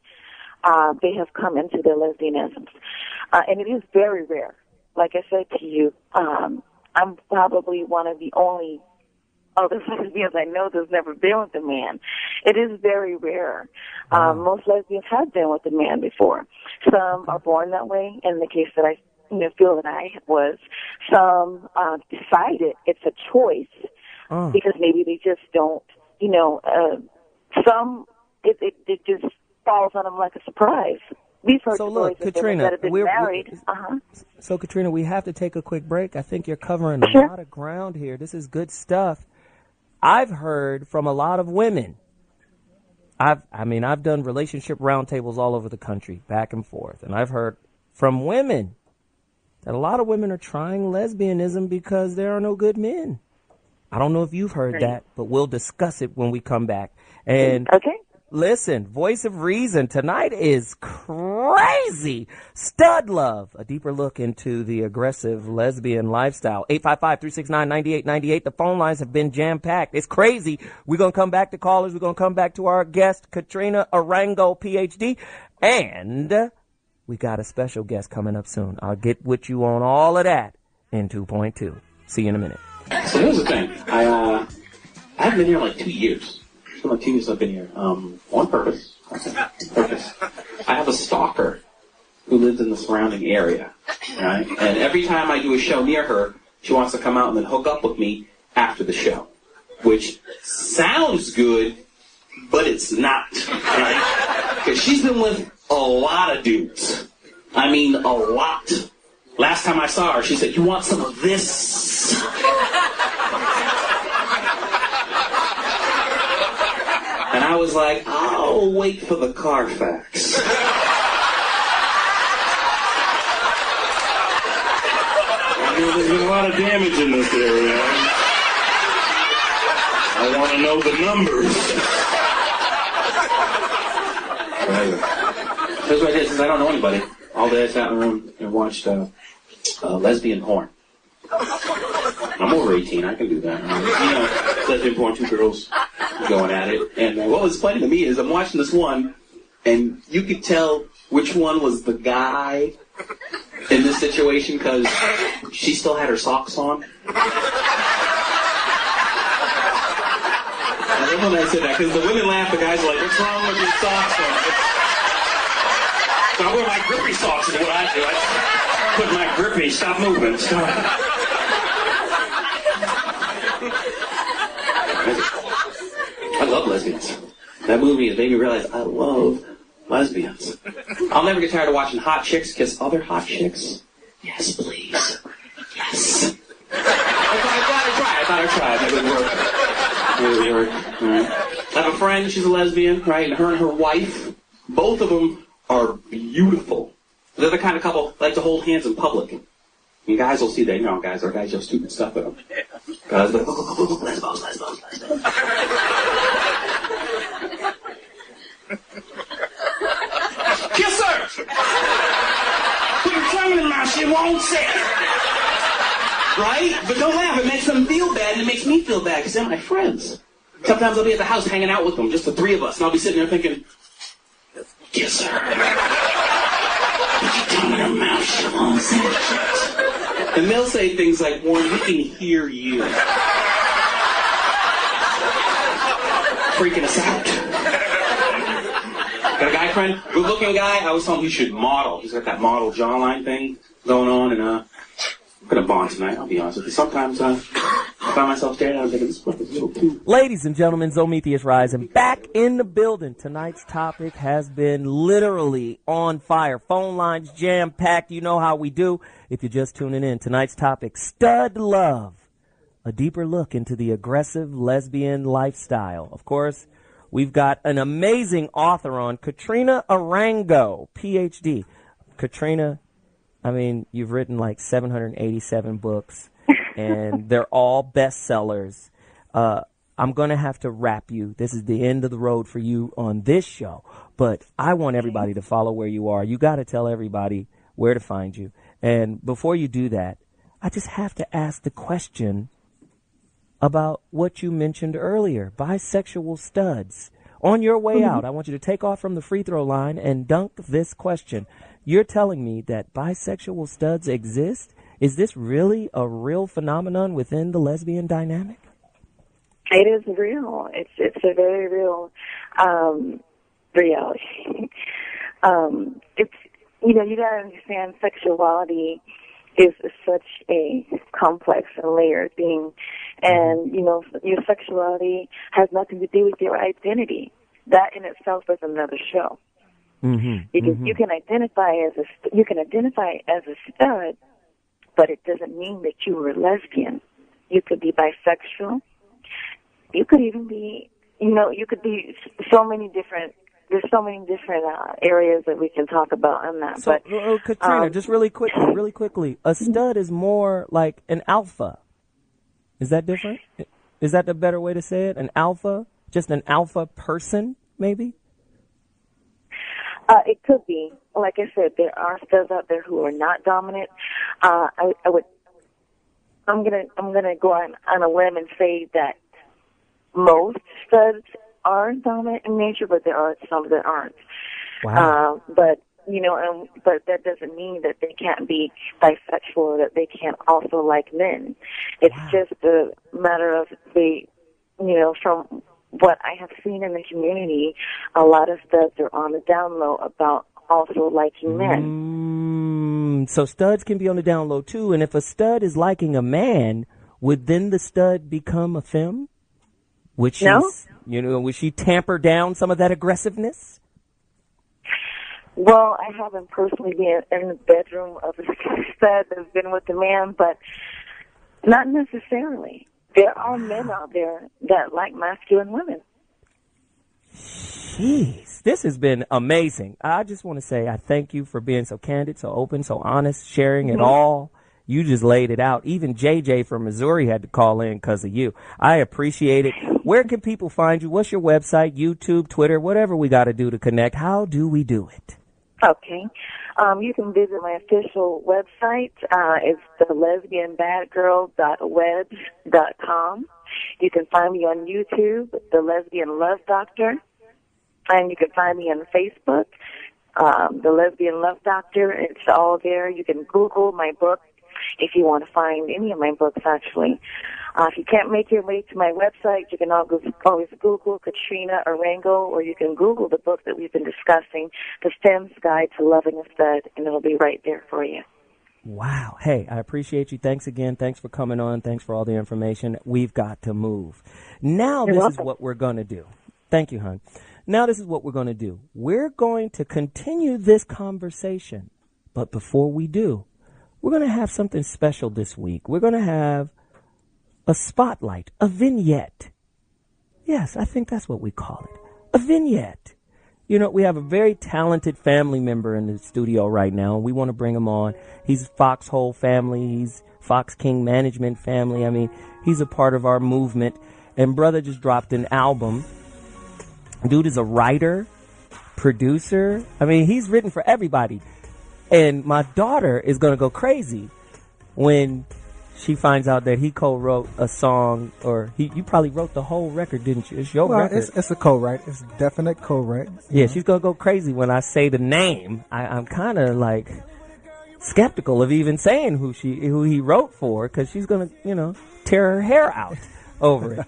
they have come into their lesbianism, and it is very rare. Like I said to you, I'm probably one of the only other lesbians I know that's never been with a man. It is very rare. Most lesbians have been with a man before. Some are born that way. In the case that I feel that I was, some decided it's a choice because maybe they just don't. Some it just falls on them like a surprise. So look, Katrina, So Katrina, we have to take a quick break. I think you're covering a lot of ground here. This is good stuff. I've heard from a lot of women I've done relationship roundtables all over the country, back and forth, and I've heard from women that a lot of women are trying lesbianism because there are no good men. I don't know if you've heard that, but we'll discuss it when we come back. And okay. Listen, Voice of Reason tonight is crazy. Stud Love, a deeper look into the aggressive lesbian lifestyle. 855-369-9898. The phone lines have been jam-packed. It's crazy. We're going to come back to callers. We're going to come back to our guest, Katrina Arango, PhD. And we got a special guest coming up soon. I'll get with you on all of that in 2.2. See you in a minute. So here's the thing. I haven't been here like 2 years. It's been like 2 years I've been here. On purpose. I have a stalker who lives in the surrounding area, right? And every time I do a show near her, she wants to come out and then hook up with me after the show, which sounds good, but it's not, right? Because she's been with a lot of dudes. I mean, a lot. Last time I saw her, she said, "You want some of this?" And I was like, I'll wait for the Carfax. I mean, there's been a lot of damage in this area. I want to know the numbers. Here's what it is, I don't know anybody. All day I sat in the room and watched lesbian porn. I'm over 18, I can do that. Lesbian porn, two girls going at it. And what was funny to me is I'm watching this one, and you could tell which one was the guy in this situation because she still had her socks on. I love when I said that because the women laugh, the guys are like, "What's wrong with your socks on?" So I wear my grippy socks is what I do. I put my grippy, stop moving, stop. I love lesbians. That movie has made me realize I love lesbians. I'll never get tired of watching hot chicks kiss other hot chicks. Yes, please. Yes. I thought I'd try. That would work. Right. I have a friend, she's a lesbian, right? And her wife, both of them are beautiful. They're the kind of couple that like to hold hands in public. And guys will see that, guys just stupid stuff at them. Guys are like, oh, lesbos. Kiss her! Put your tongue in her mouth, she won't say it. Right? But don't laugh, it makes them feel bad, and it makes me feel bad, because they're my friends. Sometimes I'll be at the house hanging out with them, just the three of us, and I'll be sitting there thinking, kiss her. Put your tongue in her mouth, she won't say it. And they'll say things like, Warren, we can hear you. Freaking us out. Got a guy friend, good looking guy, I always told him he should model. He's got that model jawline thing going on, and I'm gonna bond tonight, I'll be honest with you. Sometimes I find myself staring at him thinking, this book is a little too... Ladies and gentlemen, ZoWilliams Rising back in the building. Tonight's topic has been literally on fire. Phone lines jam-packed. You know how we do. If you're just tuning in, tonight's topic, Stud Love. A deeper look into the aggressive lesbian lifestyle. Of course, we've got an amazing author on, Katrina Arango, PhD. Katrina, you've written like 787 books, and they're all bestsellers. I'm going to have to wrap you. This is the end of the road for you on this show, but I want everybody to follow where you are. You got to tell everybody where to find you. And before you do that, I just have to ask the question about what you mentioned earlier, bisexual studs. On your way out, I want you to take off from the free throw line and dunk this question. You're telling me that bisexual studs exist? Is this really a real phenomenon within the lesbian dynamic? It is real. It's a very real reality. It's you got to understand sexuality is such a complex and layered thing, and your sexuality has nothing to do with your identity. That in itself is another show. Because you can identify as a stud, but it doesn't mean that you are a lesbian. You could be bisexual. You could even be you could be so many different. There's so many different areas that we can talk about on that. So, but Katrina, just really quickly, a stud is more like an alpha. Is that different? Is that the better way to say it? An alpha? Just an alpha person, maybe? It could be. Like I said, there are studs out there who are not dominant. I'm gonna go on a limb and say that most studs are dominant in nature, but there are some that aren't. Wow. But that doesn't mean that they can't be bisexual or that they can't also like men. It's just a matter of from what I have seen in the community, a lot of studs are on the down low about also liking men. So studs can be on the down low too, and if a stud is liking a man, would then the stud become a femme? Would she, would she tamper down some of that aggressiveness? Well, I haven't personally been in the bedroom of a stud that's been with a man, but not necessarily. There are men out there that like masculine women. Jeez, this has been amazing. I just want to say I thank you for being so candid, so open, so honest, sharing it all. You just laid it out. Even JJ from Missouri had to call in because of you. I appreciate it. Where can people find you? What's your website, YouTube, Twitter, whatever we got to do to connect? How do we do it? Okay. You can visit my official website. It's the lesbianbadgirl.webs.com. You can find me on YouTube, The Lesbian Love Doctor. And you can find me on Facebook, The Lesbian Love Doctor. It's all there. You can Google my book if you want to find any of my books, actually. If you can't make your way to my website, you can always Google Katrina Arango, or you can Google the book that we've been discussing, The Fem's Guide to Loving a Stud, and it'll be right there for you. Wow. Hey, I appreciate you. Thanks again. Thanks for coming on. Thanks for all the information. We've got to move. Now this is what we're going to do. Thank you, hon. Now this is what we're going to do. We're going to continue this conversation. But before we do, we're going to have something special this week. We're going to have a spotlight, a vignette. Yes, I think that's what we call it. A vignette. We have a very talented family member in the studio right now, and we want to bring him on. He's Foxxhole family. He's Fox King Management family. I mean, he's a part of our movement. And brother just dropped an album. Dude is a writer, producer. I mean, he's written for everybody. And my daughter is going to go crazy when she finds out that he co-wrote a song, or you probably wrote the whole record, didn't you? It's your record. It's a co-write. It's a definite co-write. Yeah, she's going to go crazy when I say the name. I'm kind of like skeptical of even saying who he wrote for, because she's going to, tear her hair out over it.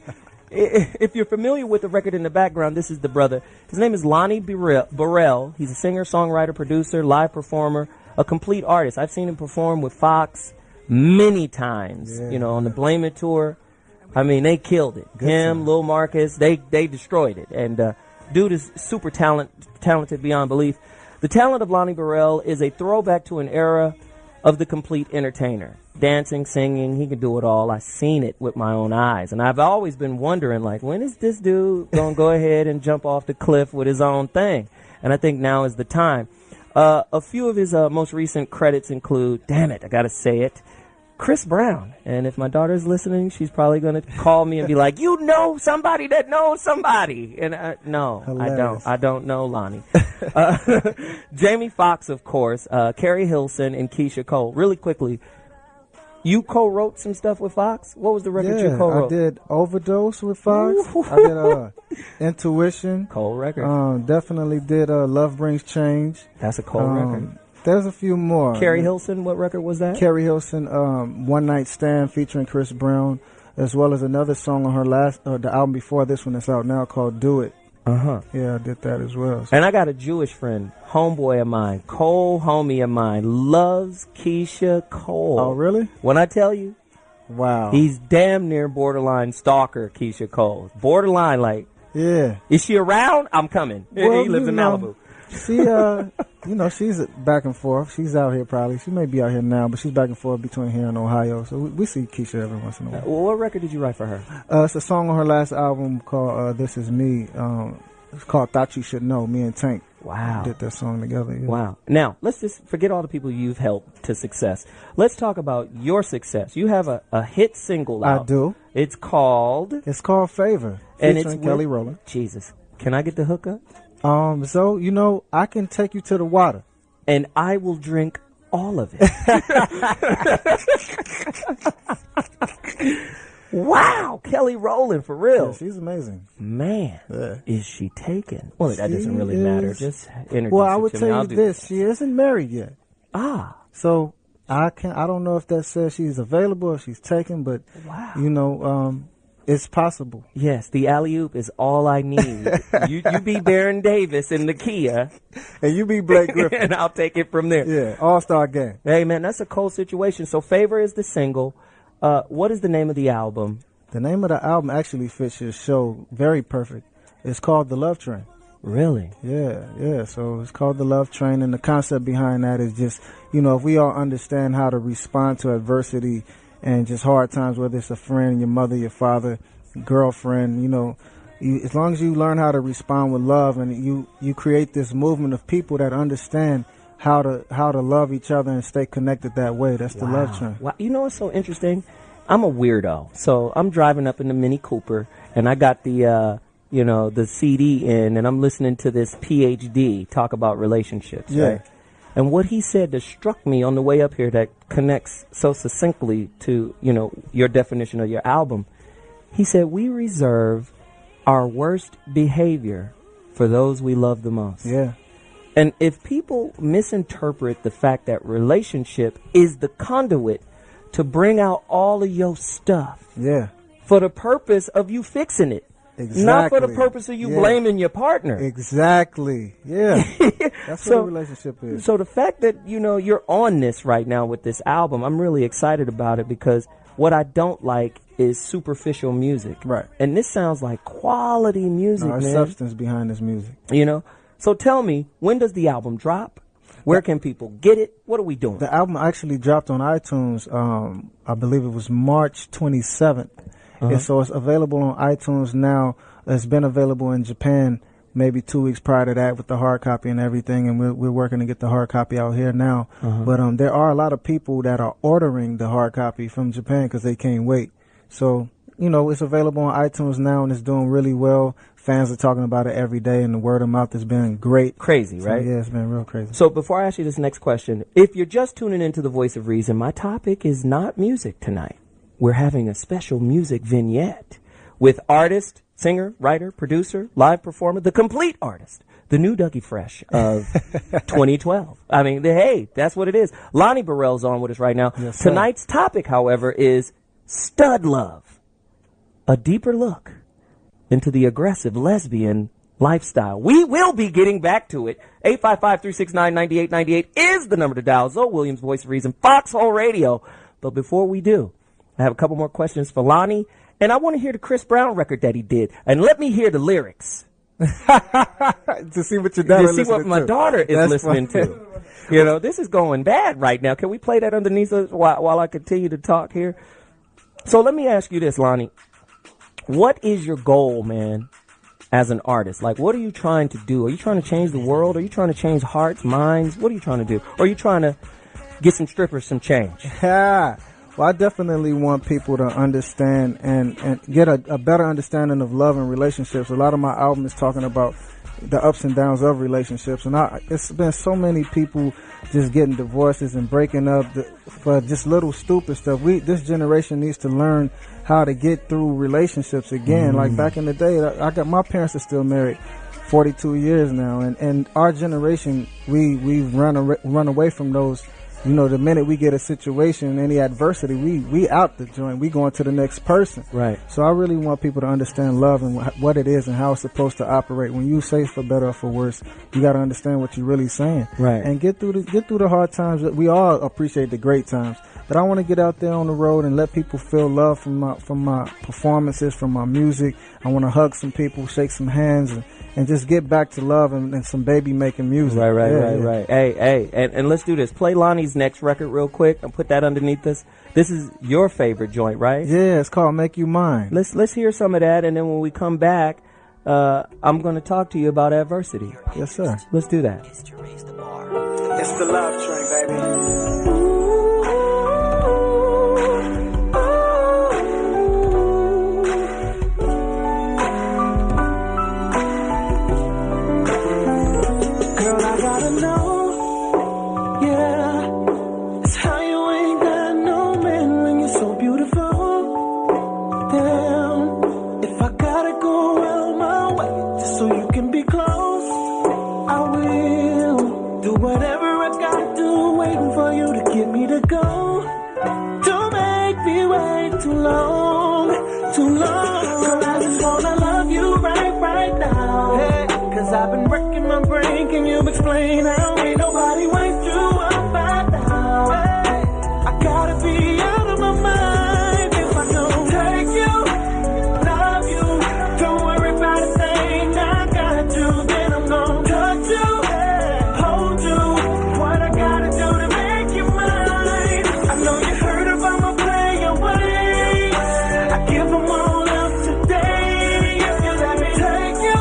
If you're familiar with the record in the background, this is the brother. His name is Lonny Bereal. He's a singer, songwriter, producer, live performer, a complete artist. I've seen him perform with Fox many times, on the Blame It tour. I mean, they killed it. Him, Lil Marcus, they destroyed it. And dude is super talented beyond belief. The talent of Lonny Bereal is a throwback to an era of the complete entertainer. Dancing, singing, he can do it all. I've seen it with my own eyes. And I've always been wondering, when is this dude going to go ahead and jump off the cliff with his own thing? And I think now is the time. A few of his most recent credits include, damn it, I got to say it, Chris Brown. And if my daughter's listening, she's probably going to call me and be like, you know somebody that knows somebody. And no, hilarious. I don't know Lonnie. Jamie Foxx, of course, Carrie Hilson, and Keisha Cole. Really quickly, you co-wrote some stuff with Fox? What was the record you co-wrote? I did Overdose with Fox. I did Intuition. Cole record. Definitely did Love Brings Change. That's a Cole record. There's a few more. Carrie Hilson, what record was that? Carrie Hilson, One Night Stand featuring Chris Brown, as well as another song on her the album before this one that's out now called Do It. Yeah, I did that as well. And I got a Jewish friend, homeboy of mine, Cole homie of mine, loves Keisha Cole. Oh, really? When I tell you, wow, he's damn near borderline stalker Keisha Cole. Borderline, yeah. Is she around? I'm coming. Well, he lives in Malibu. See, You know, she's back and forth. She's out here probably. She may be out here now, but she's back and forth between here and Ohio. So we see Keisha every once in a while. Well, what record did you write for her? It's a song on her last album called This Is Me. It's called Thought You Should Know. Me and Tank did that song together. Yeah. Wow. Now, let's just forget all the people you've helped to success. Let's talk about your success. You have a hit single out. I do. It's called Favor. And it's Kelly Rowland. Jesus. Can I get the hookup? So, you know, I can take you to the water. And I will drink all of it. Wow, Kelly Rowland, for real. Yeah, she's amazing. Man, is she taken? Well, that doesn't really matter. Just introduce Well, I would her to tell me. you this. She isn't married yet. So I don't know if that says she's available or she's taken, but, you know, it's possible. Yes, the alley-oop is all I need. you be Baron Davis in the Kia. And you be Blake Griffin. And I'll take it from there. Yeah, all-star game. Hey, man, that's a cold situation. So Favor is the single. What is the name of the album? The name of the album actually fits your show very perfect. It's called The Love Train. Really? Yeah. So it's called The Love Train, and the concept behind that is just, you know, if we all understand how to respond to adversity and just hard times, whether it's a friend, your mother, your father, girlfriend, you know, as long as you learn how to respond with love, and you create this movement of people that understand how to love each other and stay connected that way. That's the love train. Wow. You know what's so interesting? I'm a weirdo. So I'm driving up in the Mini Cooper, and I got the the CD in, and I'm listening to this PhD talk about relationships. Yeah. Right? And what he said that struck me on the way up here that connects so succinctly to, you know, your definition of your album. He said, we reserve our worst behavior for those we love the most. Yeah. And if people misinterpret the fact that relationship is the conduit to bring out all of your stuff. Yeah. For the purpose of you fixing it. Exactly. Not for the purpose of you blaming your partner. Exactly. Yeah. That's what a relationship is. So the fact that, you know, you're on this right now with this album, I'm really excited about it, because what I don't like is superficial music. Right. And this sounds like quality music, there's man. substance behind this music. You know? So tell me, when does the album drop? Where can people get it? What are we doing? The album actually dropped on iTunes, I believe it was March 27th. And so it's available on iTunes now. It's been available in Japan maybe 2 weeks prior to that with the hard copy and everything, and we're working to get the hard copy out here now. But there are a lot of people that are ordering the hard copy from Japan because they can't wait. So, you know, it's available on iTunes now, and it's doing really well. Fans are talking about it every day, and the word of mouth has been great. Crazy, right? Yeah, it's been real crazy. So before I ask you this next question, if you're just tuning into The Voice of Reason, my topic is not music tonight. We're having a special music vignette with artist, singer, writer, producer, live performer, the complete artist, the new Dougie Fresh of 2012. I mean, hey, that's what it is. Lonny Bereal's on with us right now. Yes, sir. Tonight's topic, however, is stud love, a deeper look into the aggressive lesbian lifestyle. We will be getting back to it. 855-369-9898 is the number to dial. ZoWilliams, Voice of Reason, Foxxhole Radio. But before we do, I have a couple more questions for Lonny, and I want to hear the Chris Brown record that he did. And let me hear the lyrics. To see what your daughter To see what my daughter is listening to. You know, this is going bad right now. Can we play that underneath us while I continue to talk here? So let me ask you this, Lonny. What is your goal, man, as an artist? Like, what are you trying to do? Are you trying to change the world? Are you trying to change hearts, minds? What are you trying to do? Or are you trying to get some strippers some change? Well, I definitely want people to understand and get a better understanding of love and relationships. A lot of my album is talking about the ups and downs of relationships, and it's been so many people just getting divorces and breaking up for just little stupid stuff. This generation needs to learn how to get through relationships again. Like back in the day, my parents are still married 42 years now, and our generation, we've run away from those. You know, the minute we get a situation, any adversity, we out the joint. We going to the next person. Right. So I really want people to understand love and what it is and how it's supposed to operate. When you say for better or for worse, you got to understand what you're really saying. Right. And get through the hard times. We all appreciate the great times. But I want to get out there on the road and let people feel love from my performances, from my music. I want to hug some people, shake some hands, and just get back to love and some baby making music. Right. Hey, and let's do this. Play Lonnie's next record real quick and put that underneath us. This is your favorite joint, right? Yeah, it's called Make You Mine. Let's hear some of that, and then when we come back, I'm going to talk to you about adversity. Yes, sir. Let's do that. It's the love train, baby. I've been wrecking my brain, can you explain how ain't nobody wiped you up by now? Hey, I gotta be out of my mind if I don't take you, love you, don't worry about a thing, I got you, then I'm gonna touch you, hold you, what I gotta do to make you mine. I know you heard about my play away, I give them all up today, if you let me take you.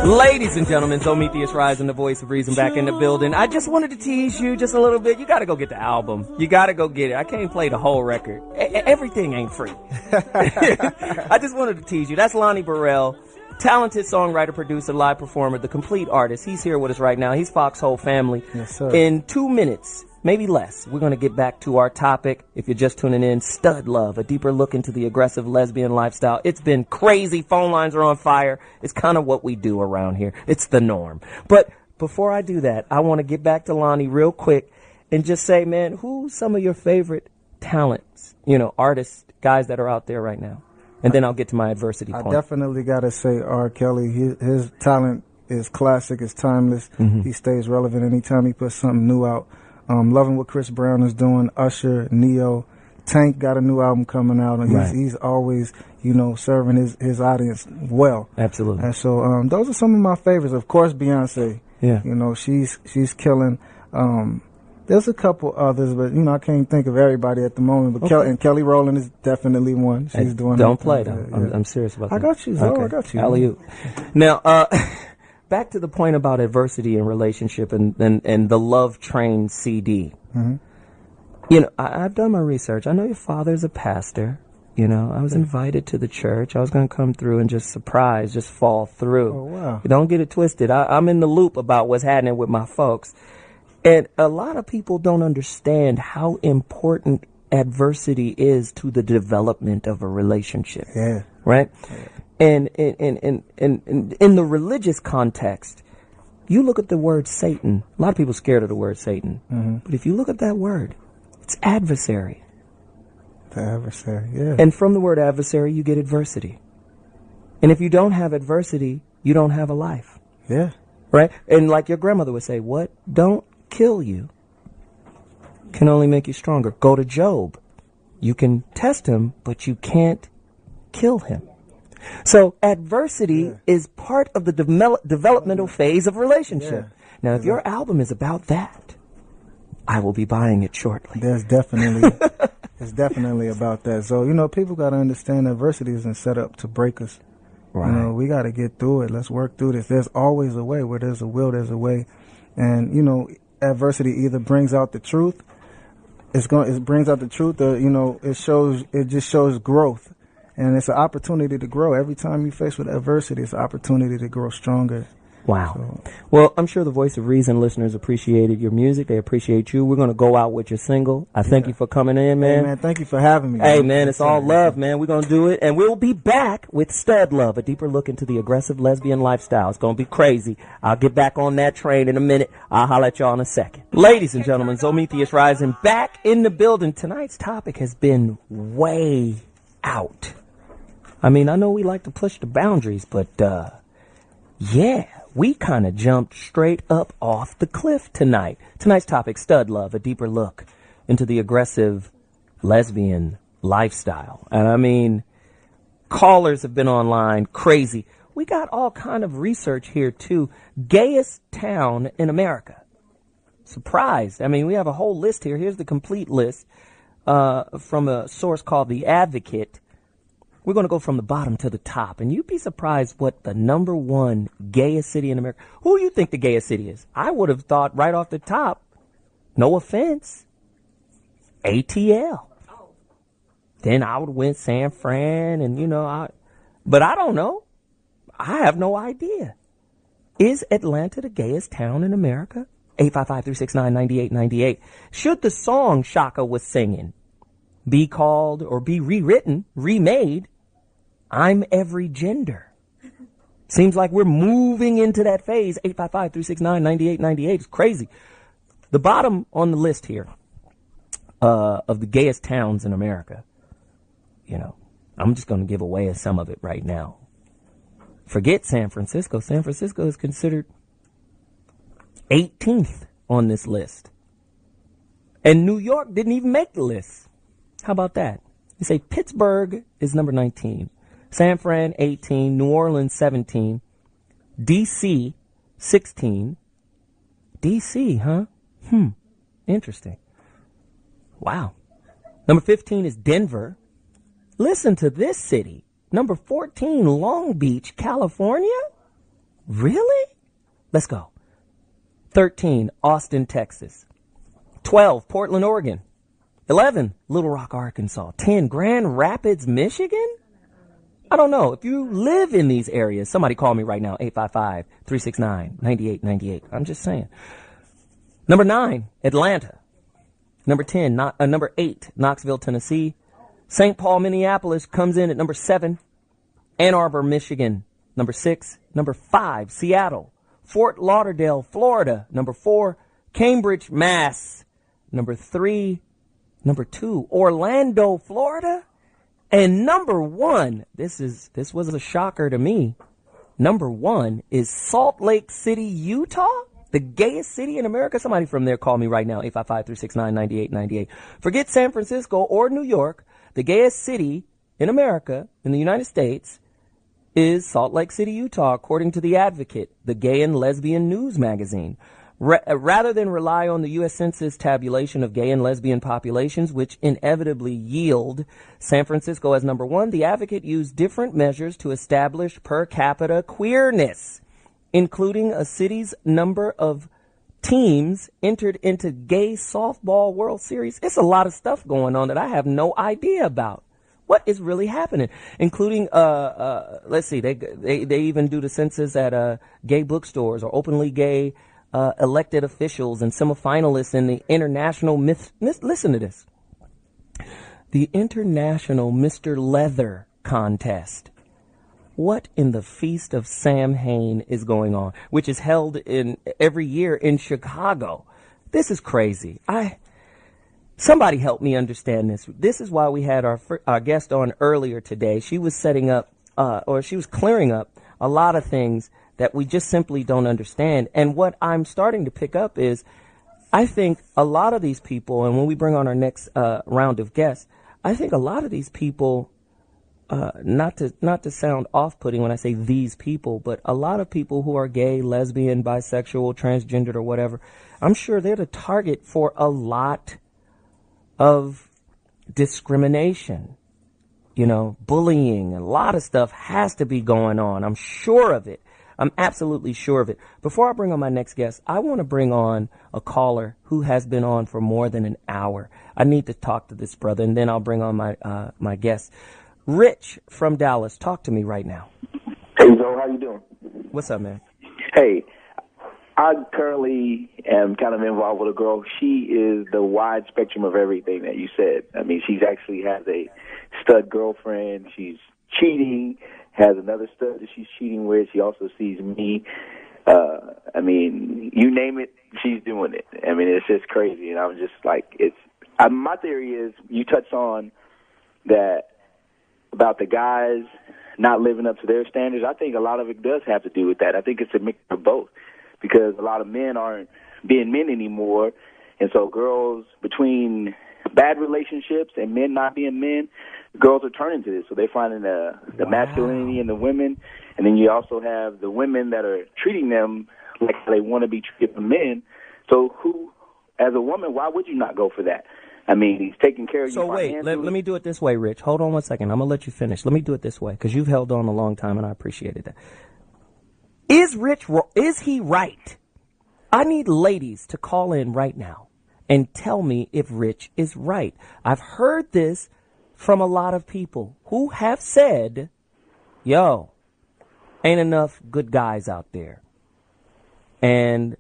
Ladies and gentlemen, Zometheus Rising, the voice of reason, back in the building. I just wanted to tease you just a little bit. You got to go get the album. You got to go get it. I can't play the whole record. Everything ain't free. I just wanted to tease you. That's Lonny Bereal, talented songwriter, producer, live performer, the complete artist. He's here with us right now. He's Foxxhole family. Yes, sir. In 2 minutes, maybe less, we're going to get back to our topic. If you're just tuning in, Stud Love, a deeper look into the aggressive lesbian lifestyle. It's been crazy. Phone lines are on fire. It's kind of what we do around here. It's the norm. But before I do that, I want to get back to Lonny real quick and just say, man, who's some of your favorite talents, artists, guys that are out there right now? And then I'll get to my adversity point. I definitely got to say R. Kelly. His talent is classic. It's timeless. Mm-hmm. He stays relevant anytime he puts something new out. Loving what Chris Brown is doing, Usher, Neo, Tank got a new album coming out, and he's always, serving his audience well. Absolutely. And so those are some of my favorites. Of course, Beyonce. Yeah. She's killing. There's a couple others, but I can't think of everybody at the moment. But okay. Kelly Rowland is definitely one. She's doing. Don't play though. Yeah. I'm serious about that. I got you, Zoe. Okay. I got you. Alley-oop. Now, back to the point about adversity and relationship and the Love Train CD. Mm-hmm. I've done my research. I know your father's a pastor. I was invited to the church. I was going to come through and just fall through. Oh, wow. Don't get it twisted. I'm in the loop about what's happening with my folks. And a lot of people don't understand how important adversity is to the development of a relationship. Yeah. Right? Yeah. And in the religious context, you look at the word Satan. A lot of people are scared of the word Satan. Mm-hmm. But if you look at that word, it's adversary. The adversary, yeah. And from the word adversary, you get adversity. And if you don't have adversity, you don't have a life. Yeah. Right? And like your grandmother would say, what don't kill you can only make you stronger. Go to Job. You can test him, but you can't kill him. So adversity is part of the developmental phase of relationship. Yeah. Now, if your album is about that, I will be buying it shortly. There's definitely, it's definitely about that. So, people got to understand adversity isn't set up to break us. Right. We got to get through it. Let's work through this. There's always a way. Where there's a will, there's a way. And, adversity either brings out the truth. It brings out the truth, or, it just shows growth. And it's an opportunity to grow. Every time you face with adversity, it's an opportunity to grow stronger. Wow. So, well, I'm sure the Voice of Reason listeners appreciated your music. They appreciate you. We're going to go out with your single. I thank you for coming in, man. Hey, man, thank you for having me. Hey, man, it's all love, man. We're going to do it. And we'll be back with Stud Love, a deeper look into the aggressive lesbian lifestyle. It's going to be crazy. I'll get back on that train in a minute. I'll holler at y'all in a second. Ladies and gentlemen, Zometheus Rising back in the building. Tonight's topic has been way out. I mean, I know we like to push the boundaries, but, we kind of jumped straight up off the cliff tonight. Tonight's topic, Stud Love, a deeper look into the aggressive lesbian lifestyle. And I mean, Callers have been online. Crazy. We got all kind of research here, too. Gayest town in America. Surprised. I mean, we have a whole list here. Here's the complete list from a source called The Advocate. We're going to go from the bottom to the top, and you'd be surprised what the number one gayest city in America. Who do you think the gayest city is? I would have thought right off the top, no offense, ATL. Then I would win San Fran, and but I don't know. I have no idea. Is Atlanta the gayest town in America? 855-369-9898. Should the song Shaka was singing be called or be rewritten, remade, I'm every gender? Seems like we're moving into that phase. 855-369-9898. It's crazy. The bottom on the list here of the gayest towns in America, I'm just going to give away some of it right now. Forget San Francisco. San Francisco is considered 18th on this list. And New York didn't even make the list. How about that? You say Pittsburgh is number 19. San Fran, 18. New Orleans, 17. D.C., 16. D.C., huh? Interesting. Wow. Number 15 is Denver. Listen to this city. Number 14, Long Beach, California? Really? Let's go. 13, Austin, Texas. 12, Portland, Oregon. 11, Little Rock, Arkansas. 10, Grand Rapids, Michigan? I don't know. If you live in these areas, somebody call me right now, 855-369-9898. I'm just saying. Number 9, Atlanta. Number 8, Knoxville, Tennessee. St. Paul, Minneapolis comes in at number 7. Ann Arbor, Michigan, number 6. Number 5, Seattle. Fort Lauderdale, Florida, number 4. Cambridge, Mass, number 3. Number 2, Orlando, Florida. And number 1, this was a shocker to me. Number 1 is Salt Lake City, Utah, the gayest city in America. Somebody from there call me right now, 855-369-9898. Forget San Francisco or New York. The gayest city in America, in the United States, is Salt Lake City, Utah, according to The Advocate, the gay and lesbian news magazine. Rather than rely on the U.S. Census tabulation of gay and lesbian populations, which inevitably yield San Francisco as number 1, The Advocate used different measures to establish per capita queerness, including a city's number of teams entered into gay softball World Series. It's a lot of stuff going on that I have no idea about. What is really happening? Including, let's see, they even do the census at gay bookstores or openly gay elected officials and semifinalists in the international listen to this. The International Mr. Leather Contest. What in the Feast of Samhain is going on, which is held every year in Chicago? This is crazy. Somebody help me understand this. This is why we had our guest on earlier today. She was setting up, she was clearing up a lot of things that we just simply don't understand. And what I'm starting to pick up is, I think a lot of these people, and when we bring on our next round of guests, I think a lot of these people, not to sound off-putting when I say these people, but a lot of people who are gay, lesbian, bisexual, transgendered, or whatever, I'm sure they're the target for a lot of discrimination, bullying. A lot of stuff has to be going on. I'm sure of it. I'm absolutely sure of it. Before I bring on my next guest, I want to bring on a caller who has been on for more than an hour. I need to talk to this brother, and then I'll bring on my guest. Rich from Dallas, talk to me right now. Hey, Zo, how you doing? What's up, man? Hey, I currently am kind of involved with a girl. She is the wide spectrum of everything that you said. I mean, she actually has a stud girlfriend. She's cheating, has another stud that she's cheating with. She also sees me. I mean, you name it, she's doing it. I mean, it's just crazy. And I'm just like, my theory is, you touched on that about the guys not living up to their standards. I think a lot of it does have to do with that. I think it's a mix of both, because a lot of men aren't being men anymore. And so girls, between bad relationships and men not being men, girls are turning to this. So they're finding the masculinity in the women, and then you also have the women that are treating them like they want to be treated by men. So who, as a woman, why would you not go for that? I mean, he's taking care of you. So wait, let me do it this way, Rich. Hold on 1 second. I'm going to let you finish. Let me do it this way, because you've held on a long time, and I appreciated that. Is he right? I need ladies to call in right now and tell me if Rich is right. I've heard this from a lot of people who have said, yo, ain't enough good guys out there. And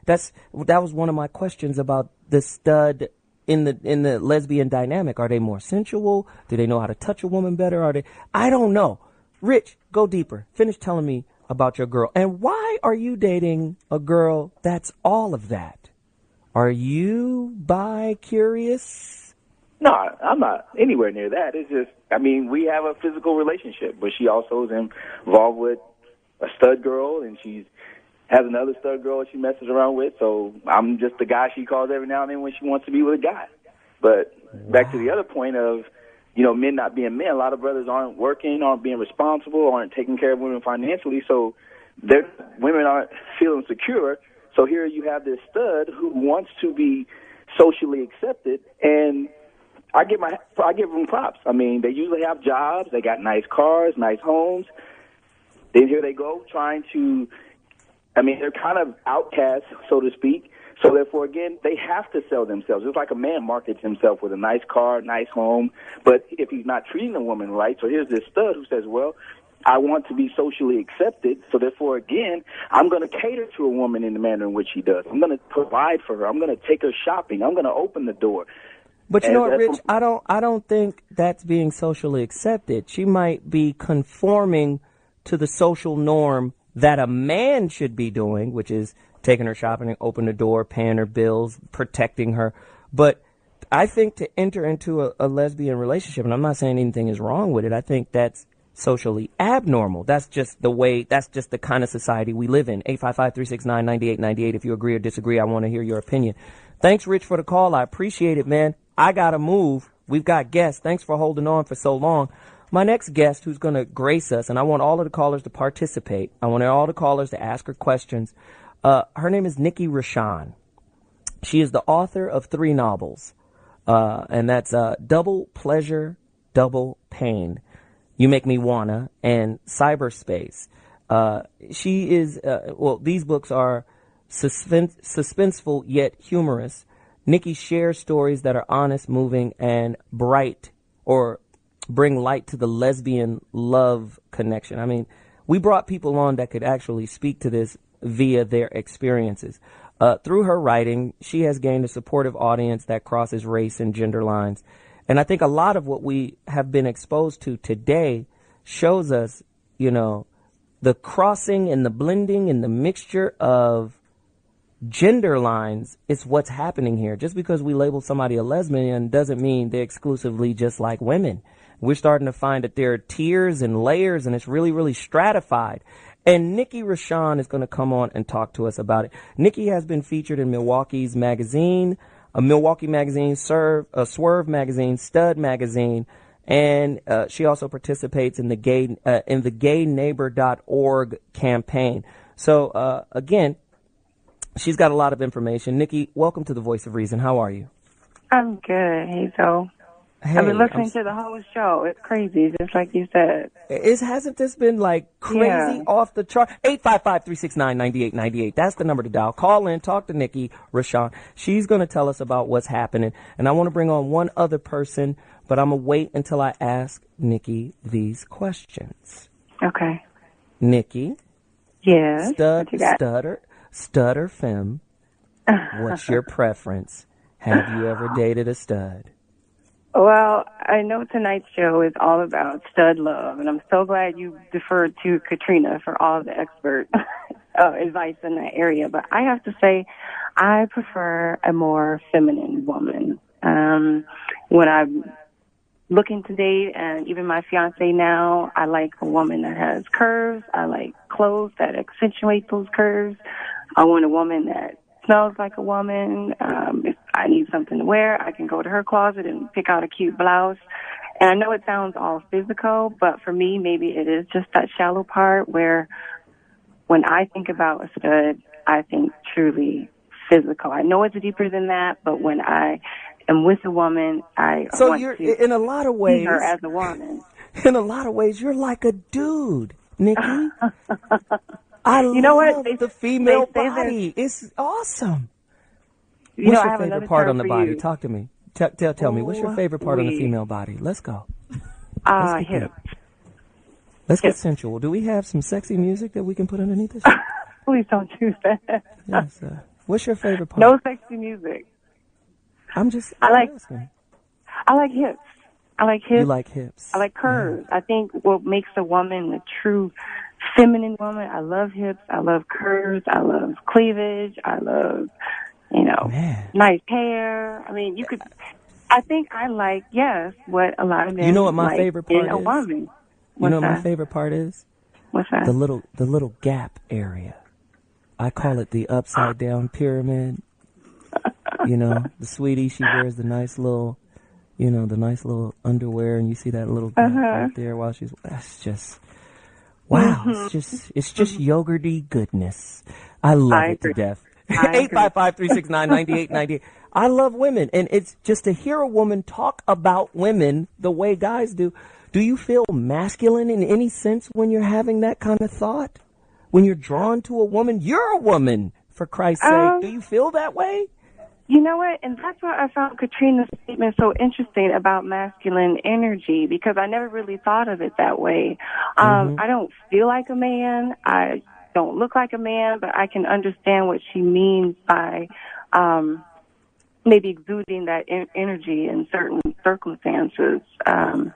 that was one of my questions about the stud in the lesbian dynamic. Are they more sensual? Do they know how to touch a woman better? I don't know. Rich, go deeper. Finish telling me about your girl. And why are you dating a girl that's all of that? Are you bi-curious? No, I'm not anywhere near that. It's just, I mean, we have a physical relationship, but she also is involved with a stud girl, and she has another stud girl she messes around with. So I'm just the guy she calls every now and then when she wants to be with a guy. But back to the other point of, men not being men. A lot of brothers aren't working, aren't being responsible, aren't taking care of women financially, so women aren't feeling secure. So here you have this stud who wants to be socially accepted, and I give them props. I mean, they usually have jobs, they got nice cars, nice homes. Then here they go trying to, they're kind of outcasts, so to speak. So therefore, again, they have to sell themselves. It's like a man markets himself with a nice car, nice home. But if he's not treating a woman right, so here's this stud who says, well, I want to be socially accepted. So therefore, again, I'm going to cater to a woman in the manner in which she does. I'm going to provide for her. I'm going to take her shopping. I'm going to open the door. But you know what, Rich? I don't think that's being socially accepted. She might be conforming to the social norm that a man should be doing, which is taking her shopping and open the door, paying her bills, protecting her. But I think to enter into a lesbian relationship, and I'm not saying anything is wrong with it, I think that's socially abnormal. That's just the kind of society we live in. 855-369-9898. If you agree or disagree, I want to hear your opinion. Thanks, Rich, for the call. I appreciate it, man. I got to move. We've got guests. Thanks for holding on for so long. My next guest who's going to grace us, and I want all of the callers to participate. I want all the callers to ask her questions. Her name is Nikki Rashan. She is the author of 3 novels, and that's Double Pleasure, Double Pain, You Make Me Wanna, and Cyberspace. She is, these books are suspenseful yet humorous. Nikki shares stories that are honest, moving, and bright, or bring light to the lesbian love connection. I mean, we brought people on that could actually speak to this via their experiences. Through her writing, she has gained a supportive audience that crosses race and gender lines. And I think a lot of what we have been exposed to today shows us, the crossing and the blending and the mixture of gender lines is what's happening here. Just because we label somebody a lesbian doesn't mean they're exclusively just like women. We're starting to find that there are tiers and layers, and it's really, really stratified. And Nikki Rashan is going to come on and talk to us about it. Nikki has been featured in Milwaukee Magazine, Swerve Magazine, Stud Magazine, and she also participates in the gayneighbor.org campaign. So, again, she's got a lot of information. Nikki, welcome to the Voice of Reason. How are you? I'm good. Hey, Zoe. Hey, I've been listening to the whole show. It's crazy, just like you said. Hasn't this been crazy off the chart? 855-369-9898. That's the number to dial. Call in, talk to Nikki Rashan. She's going to tell us about what's happening. And I want to bring on one other person, but I'm going to wait until I ask Nikki these questions. Okay. Nikki. Yes. Stud or femme. What's your preference? Have you ever dated a stud? Well, I know tonight's show is all about stud love, and I'm so glad you deferred to Katrina for all the expert advice in that area. But I have to say, I prefer a more feminine woman. When I'm looking to date, and even my fiance now, I like a woman that has curves. I like clothes that accentuate those curves. I want a woman that smells like a woman. If I need something to wear, I can go to her closet and pick out a cute blouse. And I know it sounds all physical, but for me, maybe it is just that shallow part where when I think about a stud, I think truly physical. I know it's deeper than that, but when I am with a woman, I want to in a lot of ways, see her as a woman. In a lot of ways, you're like a dude, Nikki. I love the female body. It's awesome. What's your favorite part on the body? Talk to me. Tell me, what's your favorite part on the female body? Let's go. Hips. Let's get sensual. Do we have some sexy music that we can put underneath this? Please don't do that. Yes. What's your favorite part? No sexy music. I'm asking. I like hips. I like hips. You like hips. I like curves. Yeah. I think what makes a woman a true feminine woman, I love hips. I love curves. I love cleavage. I love, nice hair. I mean, I think I like, what a lot of men what my favorite part in a woman. You know what my favorite part is? What's that? The little gap area. I call it the upside down pyramid. The sweetie, she wears the nice little underwear, and you see that little gap right there while that's just, wow, it's just yogurty goodness. I love it to death. 855-369-9898. I love women, and it's just to hear a woman talk about women the way guys do. Do you feel masculine in any sense when you're having that kind of thought? When you're drawn to a woman? You're a woman, for Christ's sake. Do you feel that way? You know what? And that's why I found Katrina's statement so interesting about masculine energy, because I never really thought of it that way. I don't feel like a man. I don't look like a man, but I can understand what she means by maybe exuding that energy in certain circumstances. But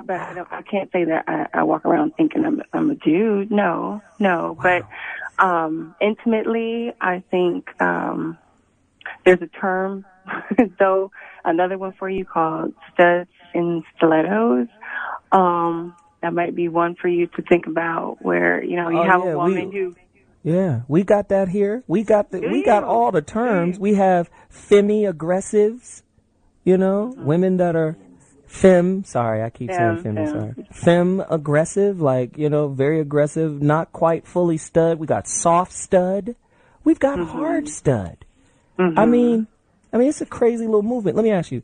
I can't say that I walk around thinking I'm a dude. No. Wow. But intimately, I think there's a term, though, another one for you called studs and stilettos. That might be one for you to think about, where you have a woman who. Yeah, we got that here. We got all the terms. We have femi-aggressives, women that are femme. Sorry, I keep saying femme. Sorry, femme-aggressive, like very aggressive, not quite fully stud. We got soft stud. We've got hard stud. I mean, it's a crazy little movement. Let me ask you.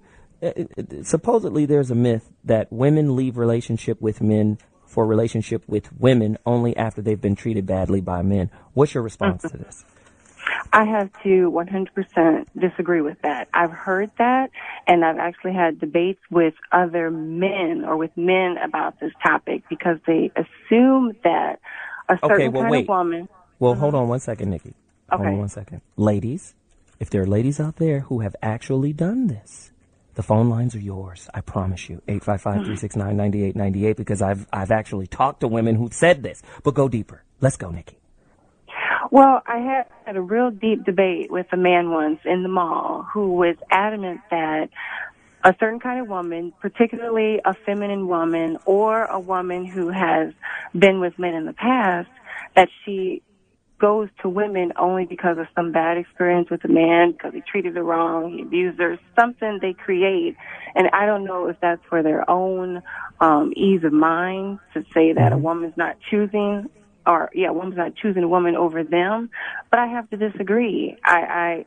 Supposedly, there's a myth that women leave relationship with men for relationship with women only after they've been treated badly by men. What's your response to this? I have to 100% disagree with that. I've heard that, and I've actually had debates with other men or with men about this topic, because they assume that a certain kind of woman... Well, hold on one second, Nikki. Okay. Hold on one second. Ladies, if there are ladies out there who have actually done this, the phone lines are yours. I promise you. 855-369-9898, because I've actually talked to women who've said this. But go deeper. Let's go, Nikki. Well, I had a real deep debate with a man once in the mall who was adamant that a certain kind of woman, particularly a feminine woman or a woman who has been with men in the past, that she goes to women only because of some bad experience with a man, because he treated her wrong, he abused her, something they create. And I don't know if that's for their own ease of mind to say that a woman's not choosing, a woman's not choosing a woman over them. But I have to disagree. I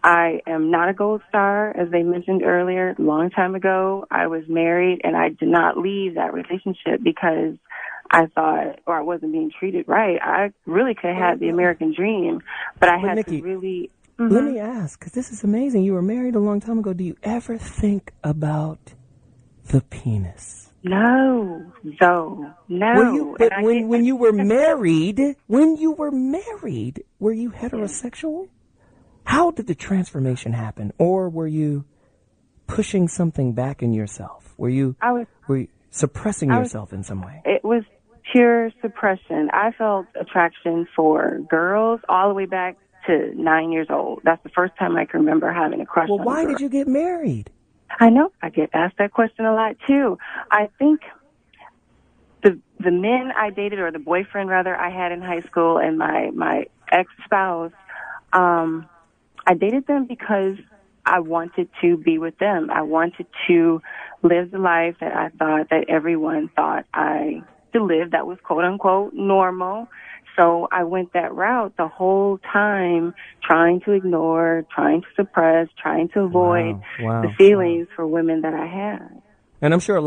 am not a gold star, as they mentioned earlier. A long time ago, I was married, and I did not leave that relationship because I thought, or I wasn't being treated right. I really could have had the American dream, but I had Nikki, to really... Let me ask, because this is amazing. You were married a long time ago. Do you ever think about the penis? No. When you were married, were you heterosexual? How did the transformation happen? Or were you pushing something back in yourself? Were you suppressing yourself in some way? It was pure suppression. I felt attraction for girls all the way back to 9 years old. That's the first time I can remember having a crush on a girl. Well, why did you get married? I know. I get asked that question a lot, too. I think the men I dated, or the boyfriend, rather, I had in high school, and my ex-spouse, I dated them because I wanted to be with them. I wanted to live the life that I thought that everyone thought I should live, that was quote unquote normal. So I went that route the whole time, trying to ignore, trying to suppress, trying to avoid the feelings for women that I had. And I'm sure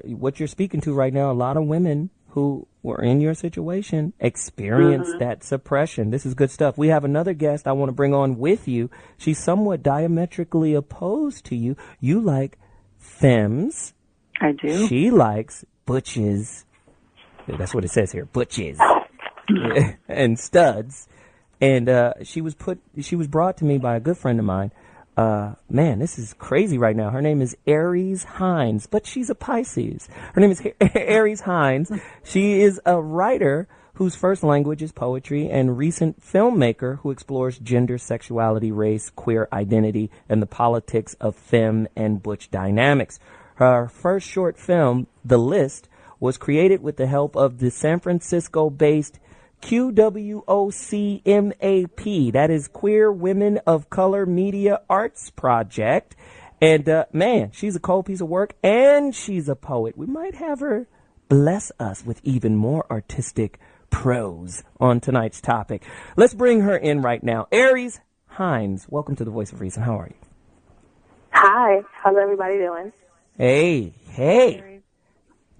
what you're speaking to right now, a lot of women who were in your situation experienced that suppression. This is good stuff. We have another guest I want to bring on with you. She's somewhat diametrically opposed to you. You like femmes. I do. She likes butches. That's what it says here, butches. And studs. And she was brought to me by a good friend of mine. Man, this is crazy right now. Her name is Aries Hines, but she's a Pisces. Her name is Aries Hines. She is a writer whose first language is poetry and recent filmmaker who explores gender, sexuality, race, queer identity, and the politics of femme and butch dynamics. Her first short film, The List, was created with the help of the San Francisco-based QWOCMAP, that is Queer Women of Color Media Arts Project. And man, she's a cold piece of work, and she's a poet. We might have her bless us with even more artistic prose on tonight's topic. Let's bring her in right now. Aries Hines, welcome to the Voice of Reason. How are you? Hi, how's everybody doing? Hey.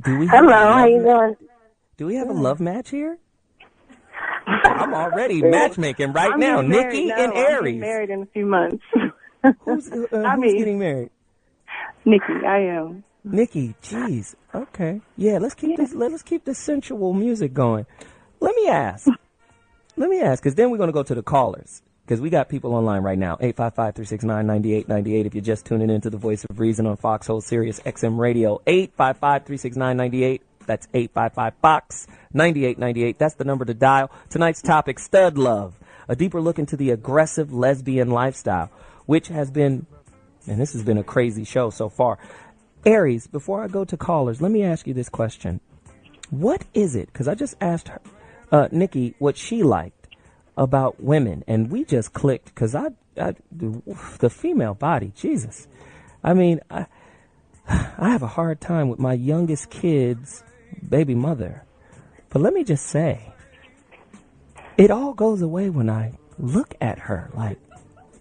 Hello, how you doing? Do we have a love match here? I'm already matchmaking right now. Nikki and Aries. I'm getting married in a few months. Who's getting married? Nikki, I am. Nikki, jeez. Okay. Yeah, let's keep this sensual music going. Let me ask, because then we're going to go to the callers, because we got people online right now. 855-369-9898 if you're just tuning into the Voice of Reason on Foxxhole Sirius XM Radio. 855-369-98. That's 855-FOX 9898. That's the number to dial. Tonight's topic, stud love, a deeper look into the aggressive lesbian lifestyle, which has been, and this has been a crazy show so far. Aries, before I go to callers, let me ask you this question. What is it, because I just asked her, Nikki, what she liked about women, and we just clicked, because the female body, Jesus. I mean, I have a hard time with my youngest kid's baby mother. But let me just say, it all goes away when I look at her like,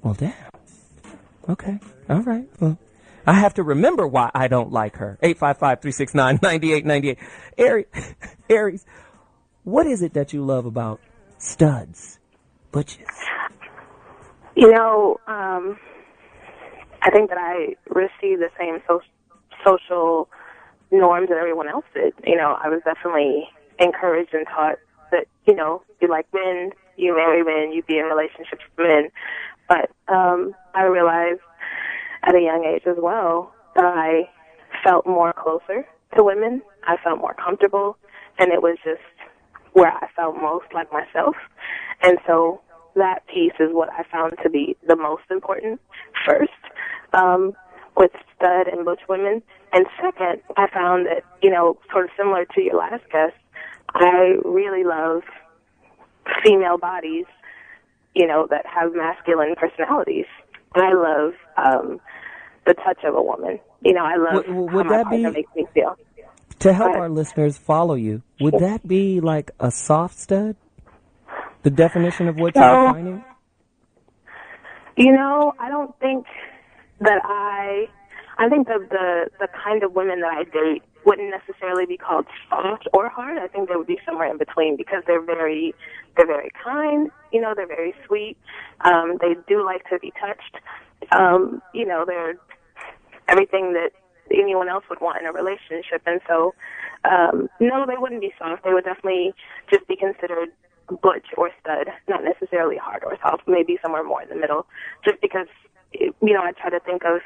well, damn. Okay. All right. Well, I have to remember why I don't like her. 855-369-9898. Aries, what is it that you love about studs, butches? You know, I think that I received the same social norms that everyone else did. You know, I was definitely encouraged and taught that, you know, you like men, you marry men, you be in relationships with men. But I realized at a young age as well that I felt more closer to women. I felt more comfortable, and it was just where I felt most like myself. And so that piece is what I found to be the most important first, with stud and butch women. And second, I found that, you know, sort of similar to your last guest, I really love female bodies, you know, that have masculine personalities. I love the touch of a woman. You know, I love how my partner makes me feel. To help our listeners follow you, would that be like a soft stud? The definition of what you're defining? You know, I don't think that I think that the kind of women that I date wouldn't necessarily be called soft or hard. I think they would be somewhere in between, because they're very kind, you know, they're very sweet. They do like to be touched. You know, they're everything that anyone else would want in a relationship. And so, no, they wouldn't be soft. They would definitely just be considered butch or stud, not necessarily hard or soft, maybe somewhere more in the middle, just because, you know, I try to think of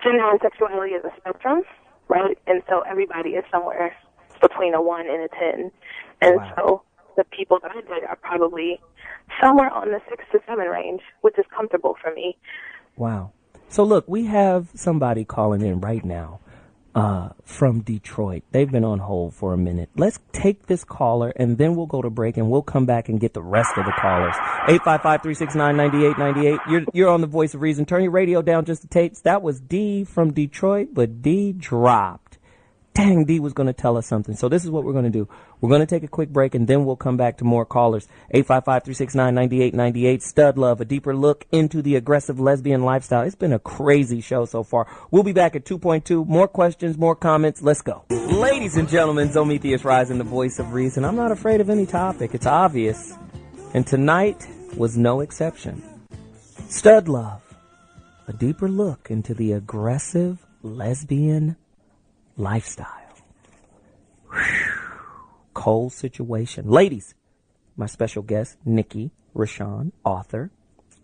gender and sexuality as a spectrum, right? And so everybody is somewhere between a 1 and a 10. And so the people that I date are probably somewhere on the 6 to 7 range, which is comfortable for me. Wow. So look, we have somebody calling in right now. from Detroit. They've been on hold for a minute. Let's take this caller, and then we'll go to break, and we'll come back and get the rest of the callers. 855-369-9898. You're on the Voice of Reason. Turn your radio down just a taste. That was D from Detroit, but D dropped. Dang, D was going to tell us something. So this is what we're going to do. We're going to take a quick break, and then we'll come back to more callers. 855-369-9898. Stud Love, a deeper look into the aggressive lesbian lifestyle. It's been a crazy show so far. We'll be back at 2.2. More questions, more comments. Let's go. Ladies and gentlemen, Zometheus Rising, the Voice of Reason. I'm not afraid of any topic. It's obvious. And tonight was no exception. Stud Love, a deeper look into the aggressive lesbian lifestyle. Whew. Cold situation. Ladies, my special guest, Nikki Rashan, author,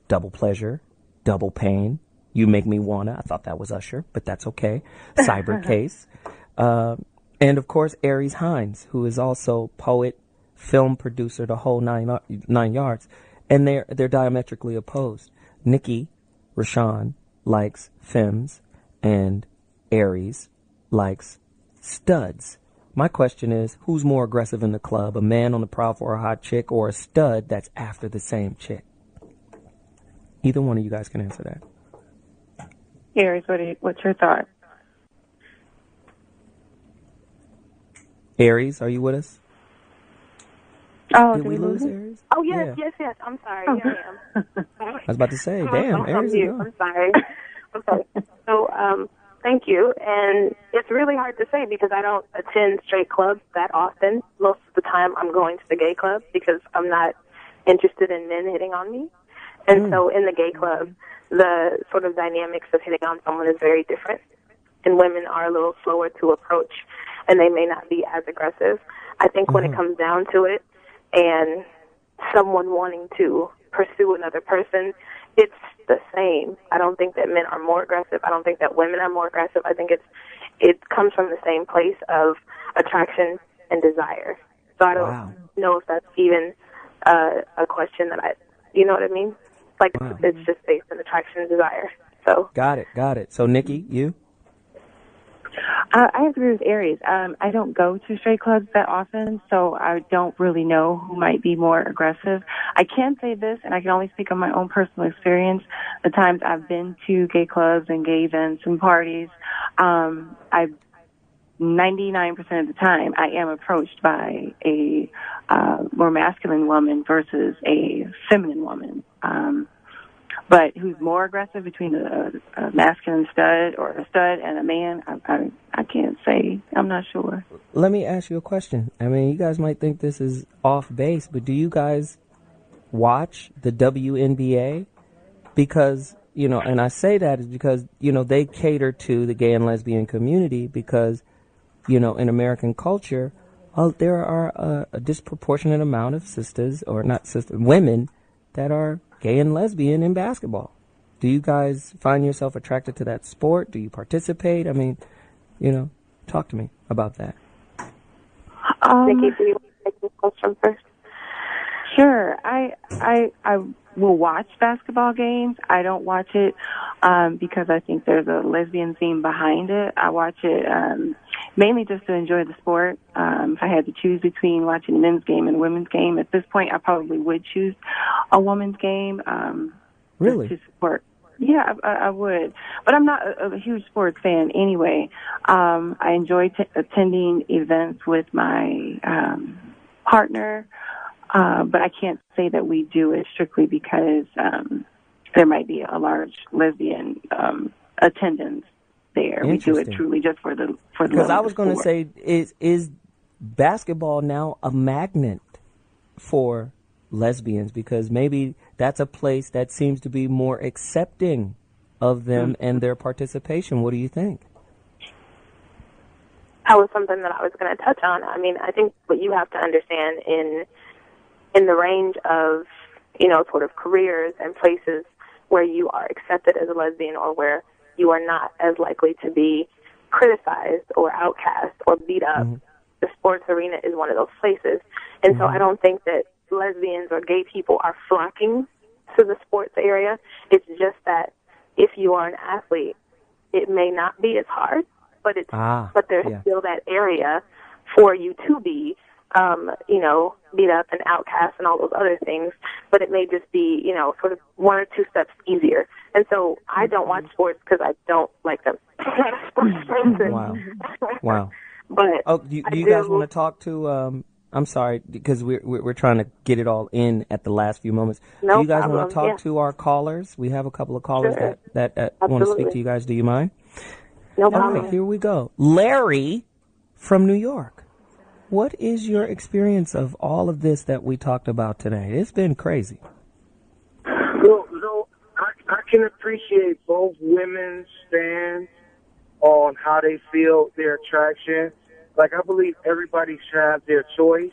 Double Pleasure, Double Pain, You Make Me Wanna. I thought that was Usher, but that's okay. Cyber Case. And of course, Aries Hines, who is also poet, film producer, the whole nine yards. And they're diametrically opposed. Nikki Rashan likes femmes, and Aries likes studs. My question is, who's more aggressive in the club? A man on the prowl for a hot chick, or a stud that's after the same chick? Either one of you guys can answer that. Aries, what's your thought? Aries, are you with us? Oh, did we lose Aries? Oh, yes, Yeah. yes. I'm sorry. Here I am. I was about to say, damn, Aries is gone. I'm sorry. Okay. So, thank you. And it's really hard to say because I don't attend straight clubs that often. Most of the time I'm going to the gay club because I'm not interested in men hitting on me. And so in the gay club, the sort of dynamics of hitting on someone is very different. And women are a little slower to approach, and they may not be as aggressive. I think when it comes down to it, and someone wanting to pursue another person, it's the same. I don't think that men are more aggressive. I don't think that women are more aggressive. I think it comes from the same place of attraction and desire. So I don't know if that's even a question that you know what I mean? Like, it's just based on attraction and desire. So Got it. So, Nikki, you? I agree with Aries. I don't go to straight clubs that often, so I don't really know who might be more aggressive. I can say this, and I can only speak on my own personal experience. The times I've been to gay clubs and gay events and parties, 99% of the time, I am approached by a more masculine woman versus a feminine woman. But who's more aggressive between a masculine stud or a stud and a man, I can't say. I'm not sure. Let me ask you a question. I mean, you guys might think this is off base, but do you guys watch the WNBA? Because, and I say that is because, they cater to the gay and lesbian community because, in American culture, there are a disproportionate amount of women that are gay and lesbian in basketball. Do you guys find yourself attracted to that sport? Do you participate? I mean, talk to me about that. Nikki, do you want to take this question first? Sure. I will watch basketball games. I don't watch it because I think there's a lesbian theme behind it. I watch it mainly just to enjoy the sport. If I had to choose between watching a men's game and a women's game, at this point I probably would choose a women's game. Really? To support. Yeah, I would. But I'm not a huge sports fan anyway. I enjoy attending events with my partner. But I can't say that we do it strictly because there might be a large lesbian attendance there. We do it truly just for the because I was going to say, is basketball now a magnet for lesbians? Because maybe that's a place that seems to be more accepting of them and their participation. What do you think? That was something that I was going to touch on. I mean, I think what you have to understand in the range of, sort of careers and places where you are accepted as a lesbian or where you are not as likely to be criticized or outcast or beat up, the sports arena is one of those places. And so I don't think that lesbians or gay people are flocking to the sports area. It's just that if you are an athlete, it may not be as hard but there's still that area for you to be, beat up and outcast and all those other things, but it may just be, sort of one or two steps easier. And so I don't watch sports because I don't like them. I'm not a sports person. Wow. But do you guys want to talk to? I'm sorry, because we're trying to get it all in at the last few moments. No do you guys problem. want to talk to our callers? We have a couple of callers that want to speak to you guys. Do you mind? No problem. All right, here we go. Larry from New York. What is your experience of all of this that we talked about today? It's been crazy. Well, I can appreciate both women's stance on how they feel their attraction. Like, I believe everybody should have their choice,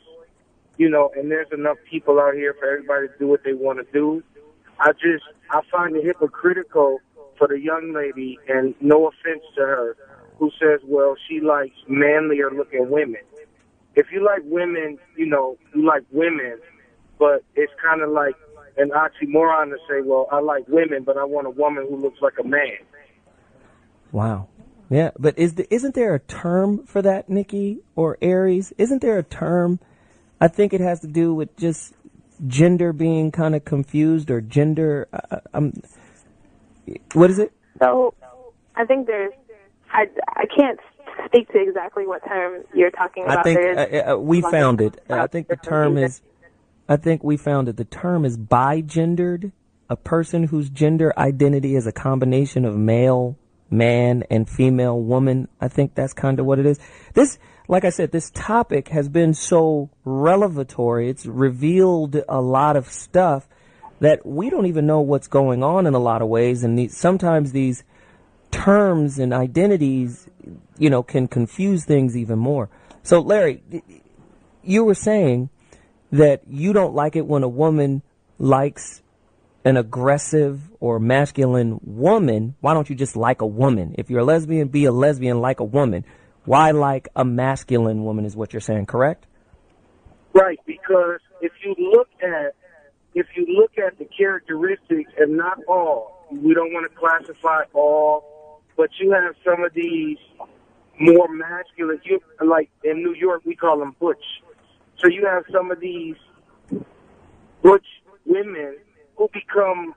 and there's enough people out here for everybody to do what they want to do. I find it hypocritical for the young lady, and no offense to her, who says, well, she likes manlier looking women. If you like women, you like women, but it's kind of like an oxymoron to say, well, I like women, but I want a woman who looks like a man. Wow. Yeah, but isn't there a term for that, Nikki or Aries? Isn't there a term? I think it has to do with just gender being kind of confused, or gender. What is it? So I think there's. I can't speak to exactly what term you're talking about. I think we found it. I think the term is. I think we found it. The term is bigendered. A person whose gender identity is a combination of male, man, and female, woman. I think that's kind of what it is. This, like I said, this topic has been so revelatory. It's revealed a lot of stuff that we don't even know what's going on in a lot of ways. And sometimes these terms and identities, can confuse things even more. So, Larry, you were saying that you don't like it when a woman likes an aggressive or masculine woman. Why don't you just like a woman? If you're a lesbian, be a lesbian like a woman. Why like a masculine woman is what you're saying, correct? Right, because if you look at the characteristics, and not all, we don't want to classify all, but you have some of these more masculine, like in New York we call them butch. So you have some of these butch women who become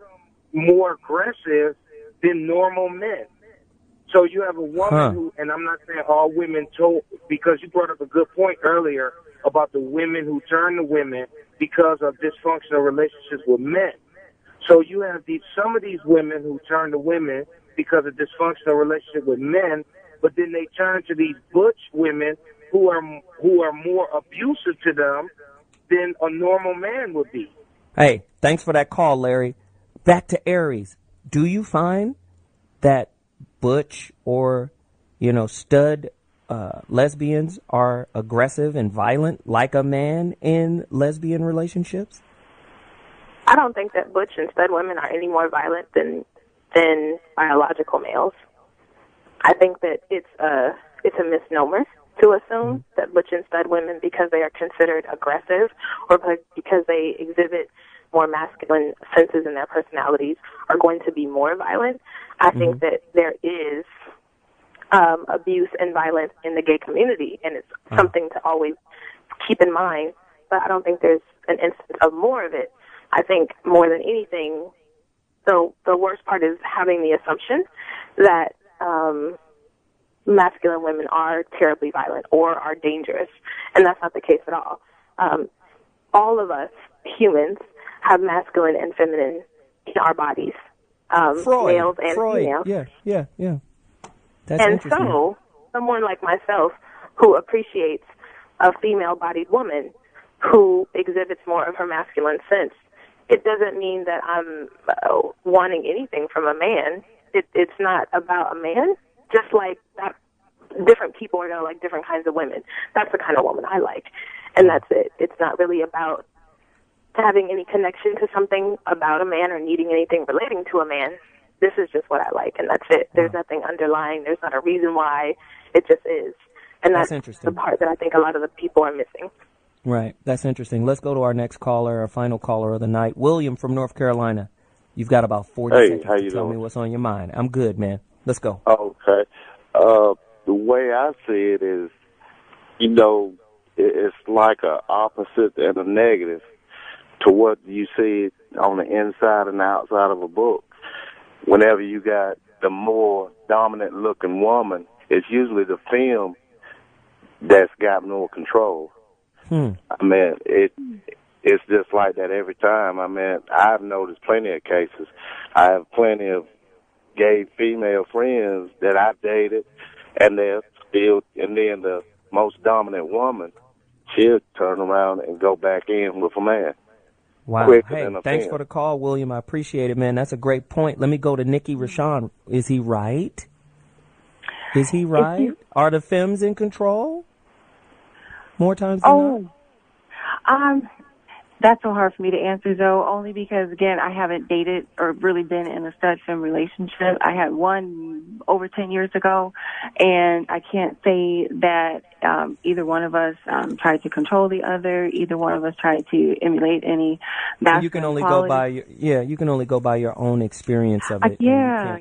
more aggressive than normal men. So you have a woman who, and I'm not saying all women because you brought up a good point earlier about the women who turn to women because of dysfunctional relationships with men. So you have some of these women who turn to women because of dysfunctional relationship with men, but then they turn to these butch women who are more abusive to them than a normal man would be. Hey, thanks for that call, Larry. Back to Aries. Do you find that butch or, stud lesbians are aggressive and violent like a man in lesbian relationships? I don't think that butch and stud women are any more violent than biological males. I think that it's a misnomer to assume that butch and stud women, because they are considered aggressive or because they exhibit more masculine senses in their personalities, are going to be more violent. I think that there is abuse and violence in the gay community, and it's something to always keep in mind, but I don't think there's an instance of more of it. I think more than anything, the worst part is having the assumption that masculine women are terribly violent or are dangerous, and that's not the case at all. All of us humans have masculine and feminine in our bodies, males and females. Yeah. That's and interesting. so, someone like myself who appreciates a female-bodied woman who exhibits more of her masculine sense, it doesn't mean that I'm wanting anything from a man. It's not about a man. Just like that, different people are going to like different kinds of women. That's the kind of woman I like, and that's it. It's not really about having any connection to something about a man or needing anything relating to a man. This is just what I like, and that's it. There's nothing underlying. There's not a reason why. It just is. And that's interesting. The part that I think a lot of the people are missing. Right. That's interesting. Let's go to our next caller, our final caller of the night. William from North Carolina. You've got about 40 seconds how to you tell doing? me what's on your mind. I'm good, man. Let's go. Okay. The way I see it is, you know, it's like a opposite and a negative to what you see on the inside and the outside of a book. Whenever you got the more dominant looking woman, it's usually the film that's got more control. I mean, it's just like that every time. I mean, I've noticed plenty of cases. I have plenty of gay female friends that I dated, and they're still, and then the most dominant woman, she'll turn around and go back in with a man. Wow. Hey, thanks for the call, William. I appreciate it, man. That's a great point. Let me go to Nikki Rashan. Is he right? Is he right? Are the femmes in control more times than not? That's so hard for me to answer, though, only because, again, I haven't dated or really been in a stud-femme relationship. I had one over 10 years ago, and I can't say that either one of us tried to control the other. Either one of us tried to emulate any masculine so you can only qualities. go by you can only go by your own experience of it. Yeah.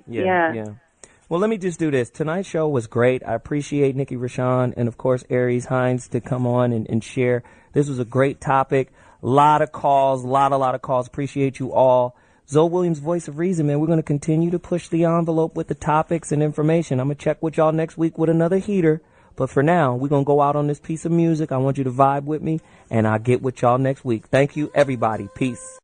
Well, let me just do this. Tonight's show was great. I appreciate Nikki Rashan and, of course, Aries Hines to come on and share. This was a great topic. A lot of calls, a lot of calls. Appreciate you all. ZoWilliams, Voice of Reason, man. We're going to continue to push the envelope with the topics and information. I'm going to check with y'all next week with another heater. But for now, we're going to go out on this piece of music. I want you to vibe with me, and I'll get with y'all next week. Thank you, everybody. Peace.